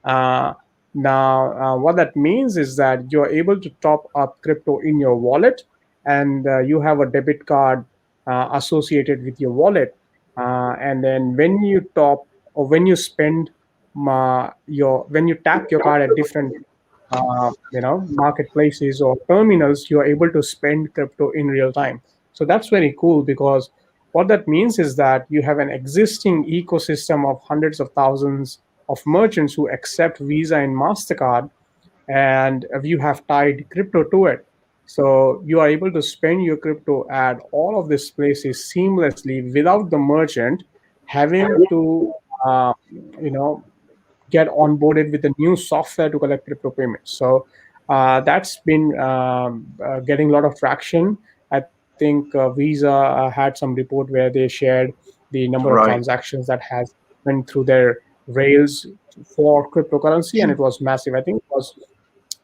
Uh, what that means is that you're able to top up crypto in your wallet, and you have a debit card associated with your wallet. And then when you top or when you spend when you tap your card at different marketplaces or terminals, you are able to spend crypto in real time. So that's very cool because what that means is that you have an existing ecosystem of hundreds of thousands of merchants who accept Visa and MasterCard, and you have tied crypto to it. So you are able to spend your crypto at all of these places seamlessly without the merchant having to, you know, get onboarded with the new software to collect crypto payments. So that's been getting a lot of traction. I think Visa had some report where they shared the number of Right. transactions that has went through their rails for cryptocurrency, and it was massive. I think it was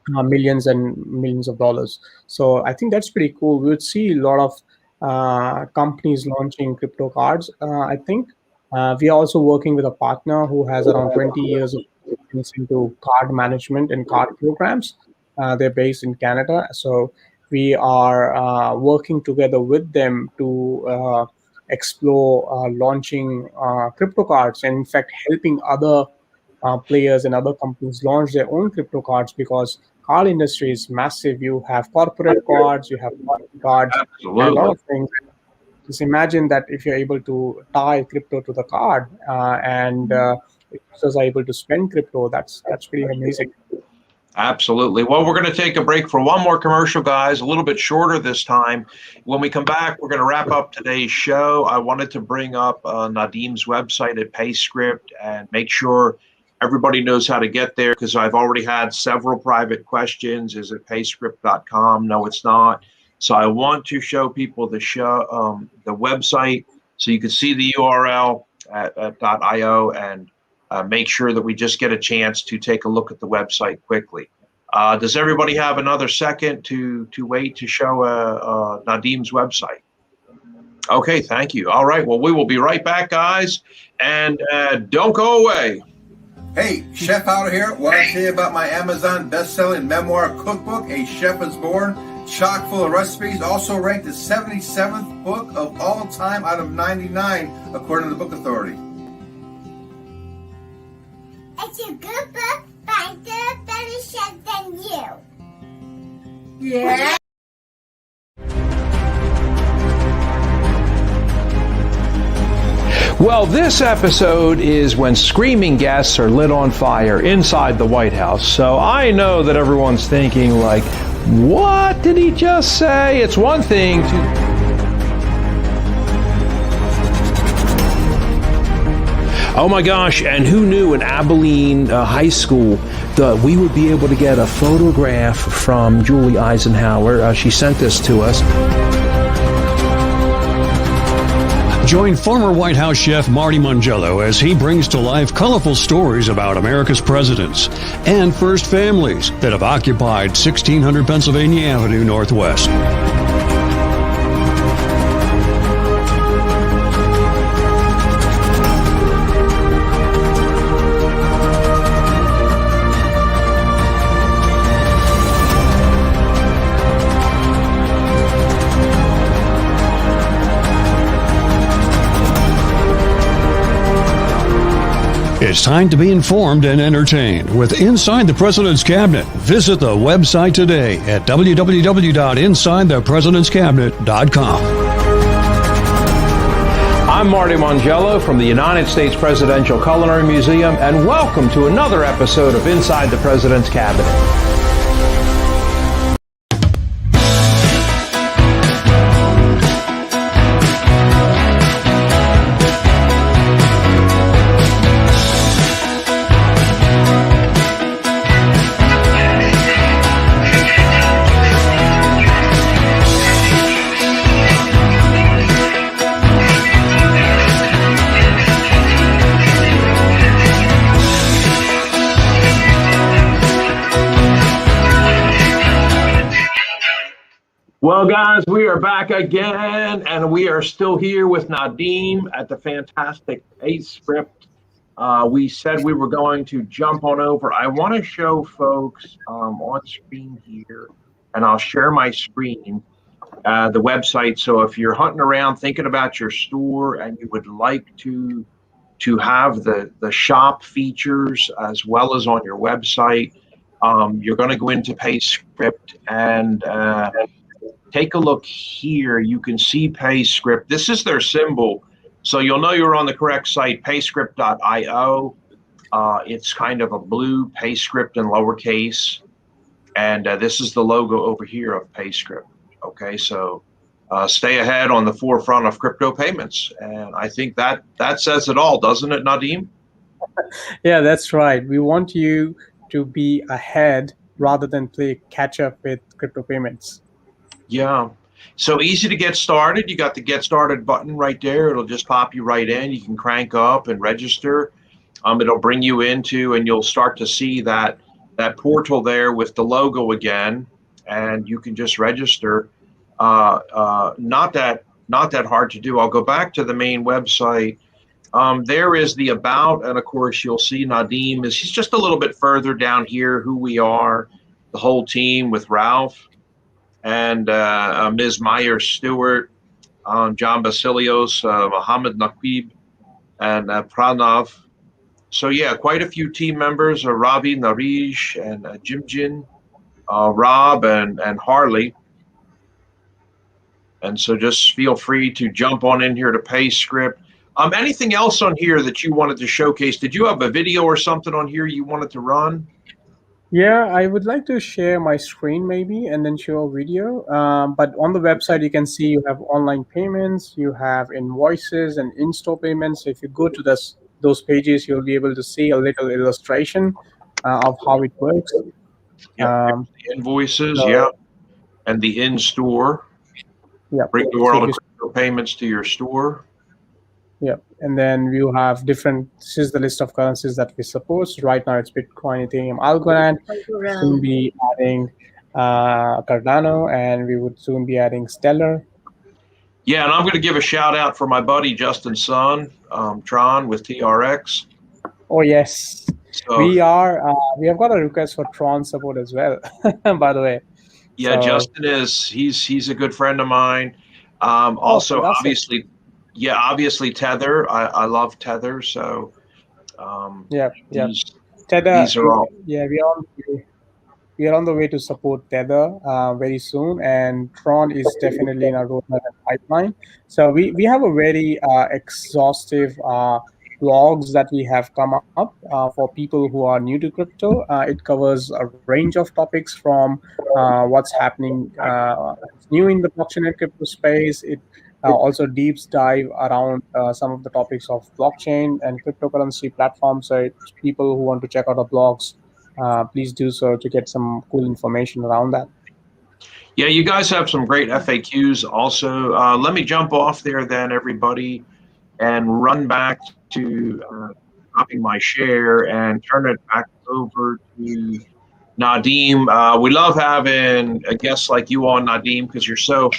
millions and millions of dollars. So I think that's pretty cool. We would see a lot of companies launching crypto cards. I think we are also working with a partner who has around 20 years of experience into card management and card programs. They're based in Canada, so we are working together with them to explore launching crypto cards, and in fact helping other players and other companies launch their own crypto cards, because card industry is massive. You have corporate cards, you have party cards, and a lot Absolutely. of things. Just imagine that if you're able to tie crypto to the card and users are able to spend crypto, that's pretty amazing. Absolutely. Well, we're going to take a break for one more commercial, guys, a little bit shorter this time. When we come back, we're going to wrap up today's show. I wanted to bring up Nadeem's website at PayScript and make sure everybody knows how to get there, because I've already had several private questions. Is it payscript.com? No, it's not. So I want to show people the website so you can see the URL at .io and make sure that we just get a chance to take a look at the website quickly. Does everybody have another second to wait to show Nadeem's website? Okay, thank you. All right, well, we will be right back, guys, and don't go away. Hey, Chef Powder here. Want to tell you about my Amazon best-selling memoir cookbook, A Chef is Born, chock full of recipes, also ranked the 77th book of all time out of 99, according to the Book Authority. It's a good book, but I do a better chef than you. Yeah. Well, this episode is when screaming guests are lit on fire inside the White House. So I know that everyone's thinking, like, what did he just say? It's one thing to... Oh my gosh, and who knew in Abilene High School that we would be able to get a photograph from Julie Eisenhower? She sent this to us. Join former White House chef Marty Mangello as he brings to life colorful stories about America's presidents and first families that have occupied 1600 Pennsylvania Avenue Northwest. It's time to be informed and entertained with Inside the President's Cabinet. Visit the website today at www.insidethepresidentscabinet.com. I'm Marty Mangello from the United States Presidential Culinary Museum, and welcome to another episode of Inside the President's Cabinet. Well, guys, we are back again, and we are still here with Nadeem at the fantastic PayScript. We said we were going to jump on over. I want to show folks on screen here, and I'll share my screen, the website. So if you're hunting around thinking about your store and you would like to have the shop features as well as on your website, you're going to go into PayScript and take a look here. You can see PayScript. This is their symbol, so you'll know you're on the correct site, payscript.io. It's kind of a blue PayScript in lowercase, and this is the logo over here of PayScript. Okay, so stay ahead on the forefront of crypto payments, and I think that says it all, doesn't it, Nadeem? Yeah, that's right. We want you to be ahead rather than play catch up with crypto payments. Yeah. So easy to get started. You got the get started button right there. It'll just pop you right in. You can crank up and register. It'll bring you into, and you'll start to see that portal there with the logo again, and you can just register. Not that hard to do. I'll go back to the main website. There is the about, and of course you'll see Nadeem he's just a little bit further down here, who we are, the whole team with Ralph and Ms. Myers Stewart, John Basilios, Mohammed Naqib, and Pranav. So yeah, quite a few team members, Ravi, Narish, and Jimjin, Rob, and Harley. And so just feel free to jump on in here to PayScript. Anything else on here that you wanted to showcase? Did you have a video or something on here you wanted to run? Yeah, I would like to share my screen maybe and then show a video. But on the website, you can see you have online payments, you have invoices and in-store payments. So if you go to those pages, you'll be able to see a little illustration of how it works. Yep, Um, the invoices, so, yeah, and the in-store. yeah. Bring the So world if of crypto payments to your store. yeah, and then you have different. This is the list of currencies that we support. Right now, it's Bitcoin, Ethereum, Algorand. Soon be adding Cardano, and we would soon be adding Stellar. Yeah, and I'm going to give a shout out for my buddy Justin Sun, Tron with TRX. Oh yes, So we have got a request for Tron support as well. By the way, yeah, so Justin he's a good friend of mine. Also, fantastic. obviously Tether. I love Tether. So Yeah. Tether, these are all. yeah, we are on the way to support Tether very soon, and Tron is definitely in our roadmap and pipeline. So we have a very exhaustive blogs that we have come up for people who are new to crypto. It covers a range of topics from what's happening new in the blockchain and crypto space. It also deeps dive around some of the topics of blockchain and cryptocurrency platforms. So people who want to check out our blogs, please do so to get some cool information around that. Yeah, you guys have some great FAQs. Also, let me jump off there then, everybody, and run back to copying my share and turn it back over to Nadeem. We love having a guest like you on, Nadeem, because you're so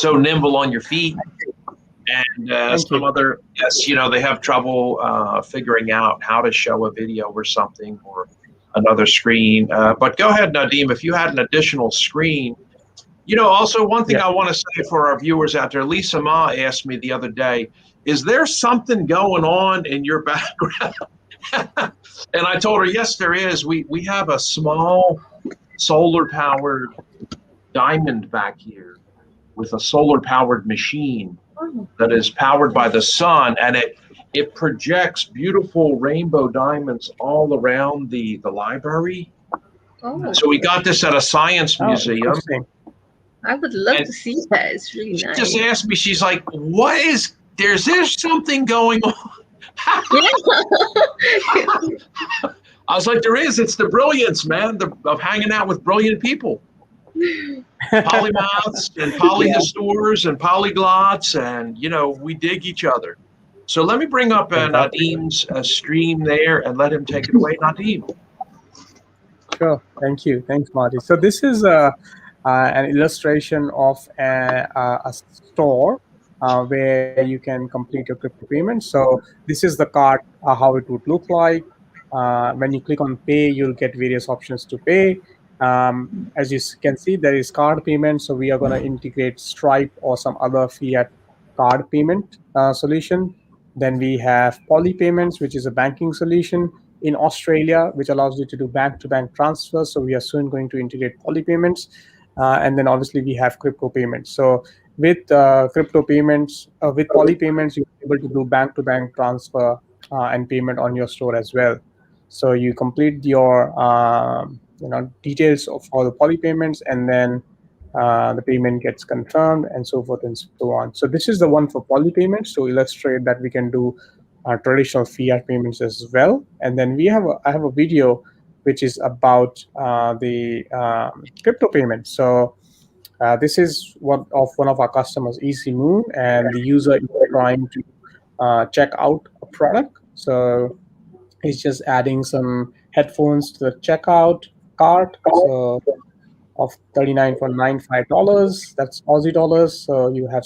nimble on your feet. And some other guests, they have trouble figuring out how to show a video or something or another screen. But go ahead, Nadeem, if you had an additional screen. Also one thing I want to say for our viewers out there, Lisa Ma asked me the other day, is there something going on in your background? And I told her, yes, there is. We have a small solar-powered diamond back here with a solar-powered machine that is powered by the sun, and it projects beautiful rainbow diamonds all around the library. Oh. So we got this at a science museum. I would love to see that. It's really nice. She just asked me, she's like, there's something going on? I was like, there is. It's the brilliance, man, of hanging out with brilliant people. Polymaths and polyhistors and polyglots, and we dig each other. So let me bring up Nadeem's stream there and let him take it away. Nadeem. Sure. Thank you. Thanks, Marty. So this is an illustration of a store where you can complete your crypto payment. So this is the card, how it would look like. When you click on pay, you'll get various options to pay. As you can see, there is card payment. So we are going to integrate Stripe or some other fiat card payment solution. Then we have Poly Payments, which is a banking solution in Australia, which allows you to do bank-to-bank transfers. So we are soon going to integrate Poly Payments. And then obviously we have crypto payments. So with crypto payments, with Poly Payments, you're able to do bank-to-bank transfer and payment on your store as well. So you complete your details for the Poly Payments, and then the payment gets confirmed, and so forth and so on. So this is the one for Poly Payments to illustrate that we can do traditional fiat payments as well. And then I have a video which is about the crypto payment. So this is one of our customers, Easy Moon, and the user is trying to check out a product. So he's just adding some headphones to the checkout cart. So of $39.95. That's Aussie dollars. So you have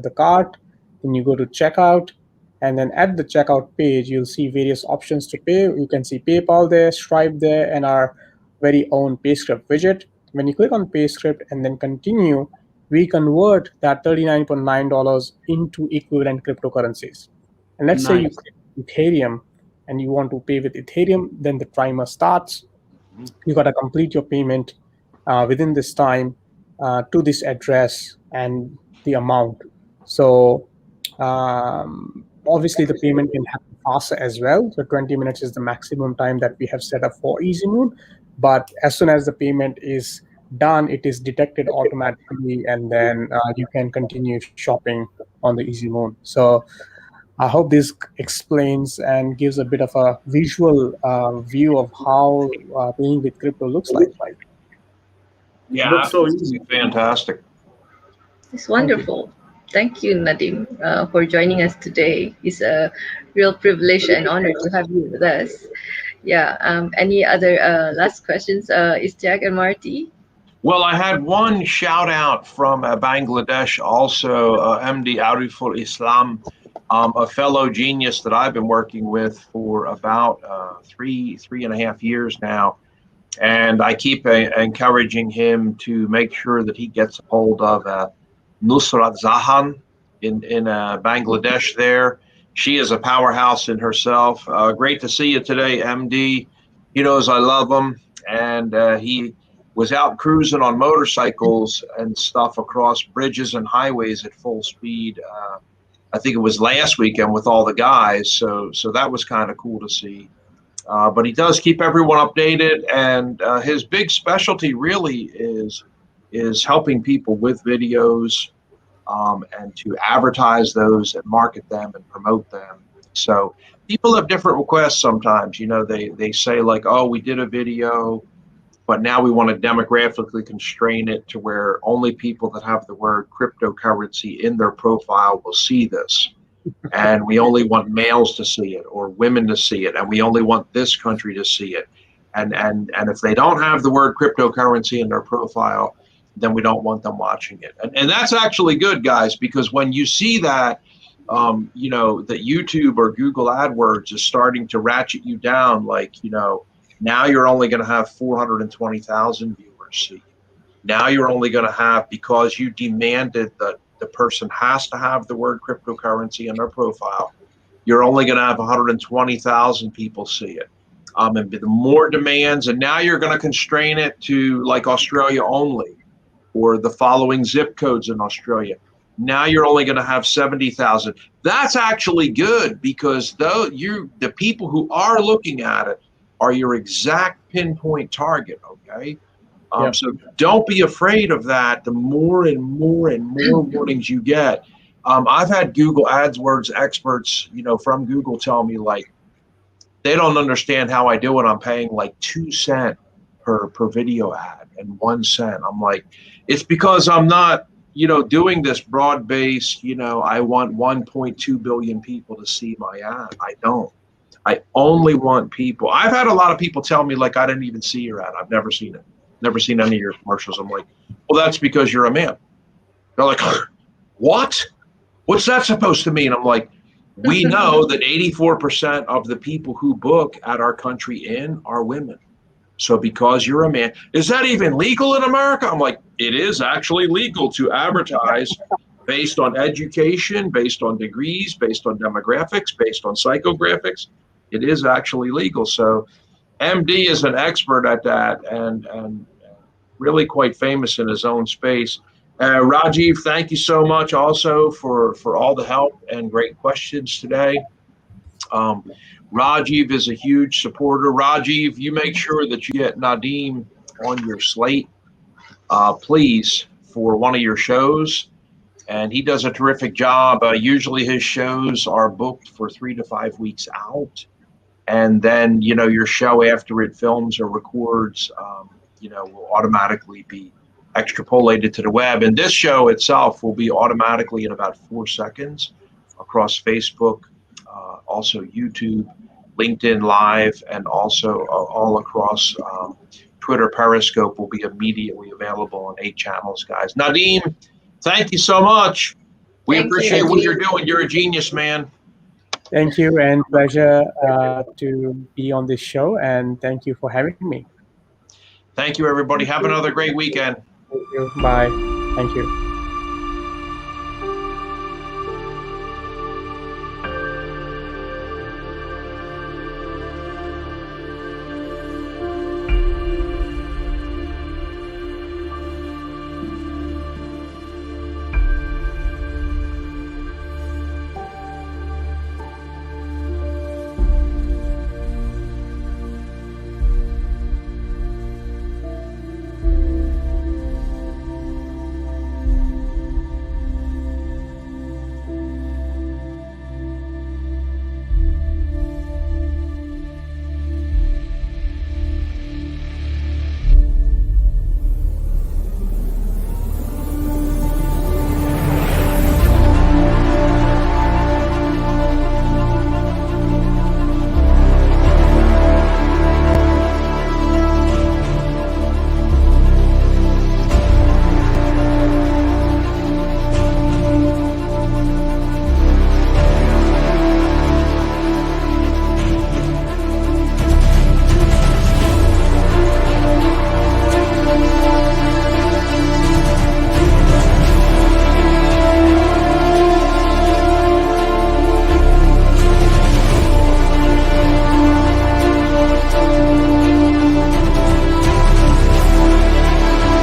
the cart, then you go to checkout, and then at the checkout page, you'll see various options to pay. You can see PayPal there, Stripe there, and our very own PayScript widget. When you click on PayScript and then continue, we convert that $39.9 into equivalent cryptocurrencies. And let's say you click Ethereum and you want to pay with Ethereum, then the timer starts. You got to complete your payment within this time. to this address and the amount. So obviously the payment can happen faster as well. So 20 minutes is the maximum time that we have set up for EasyMoon. But as soon as the payment is done, it is detected automatically, and then you can continue shopping on the EasyMoon. So I hope this explains and gives a bit of a visual view of how paying with crypto looks like. Yeah, Looks so absolutely easy. fantastic. It's wonderful. Thank you, Nadeem, for joining us today. It's a real privilege and honor to have you with us. Yeah. Any other last questions, Jack and Marty? Well, I had one shout out from Bangladesh, also MD Ariful Islam, a fellow genius that I've been working with for about 3.5 years now. And I keep encouraging him to make sure that he gets a hold of Nusrat Zahan in Bangladesh there. She is a powerhouse in herself. Great to see you today, MD. He knows I love him. And he was out cruising on motorcycles and stuff across bridges and highways at full speed. I think it was last weekend with all the guys. So that was kind of cool to see. But he does keep everyone updated, and his big specialty really is helping people with videos and to advertise those and market them and promote them. So people have different requests sometimes. You know, they say like, oh, we did a video, but now we want to demographically constrain it to where only people that have the word cryptocurrency in their profile will see this. And we only want males to see it or women to see it, and we only want this country to see it. And if they don't have the word cryptocurrency in their profile, then we don't want them watching it. And that's actually good, guys, because when you see that, you know, that YouTube or Google AdWords is starting to ratchet you down, like, you know, now you're only going to have 420,000 viewers see you. Now you're only going to have, because you demanded that the person has to have the word cryptocurrency in their profile, you're only going to have 120,000 people see it. And the more demands, and now you're going to constrain it to like Australia only, or the following zip codes in Australia. Now you're only going to have 70,000. That's actually good, because though the people who are looking at it are your exact pinpoint target. Okay. Yep. So don't be afraid of that. The more and more and more warnings you get. I've had Google AdWords experts, you know, from Google tell me like they don't understand how I do it. I'm paying like 2 cents per video ad and 1 cent. I'm like, it's because I'm not, you know, doing this broad-based, you know, I want 1.2 billion people to see my ad. I don't. I only want people. I've had a lot of people tell me like, I didn't even see your ad. I've never seen it. Never seen any of your commercials. I'm like, well, that's because you're a man. They're like, what? What's that supposed to mean? I'm like, we know that 84% of the people who book at our Country Inn are women. So because you're a man, is that even legal in America? I'm like, it is actually legal to advertise based on education, based on degrees, based on demographics, based on psychographics. It is actually legal. So MD is an expert at that, and really quite famous in his own space. Rajiv, thank you so much also for all the help and great questions today. Rajiv is a huge supporter. Rajiv, you make sure that you get Nadeem on your slate, please, for one of your shows. And he does a terrific job. Usually his shows are booked for 3 to 5 weeks out. And then, you know, your show after it films or records, you know, will automatically be extrapolated to the web. And this show itself will be automatically in about 4 seconds across Facebook, also YouTube, LinkedIn Live, and also all across Twitter. Periscope will be immediately available on 8 channels, guys. Nadeem, thank you so much. We appreciate what you're doing. You're a genius, man. Thank you, and pleasure to be on this show, and thank you for having me. Thank you, everybody. Have another great weekend. Thank you. Bye. Thank you.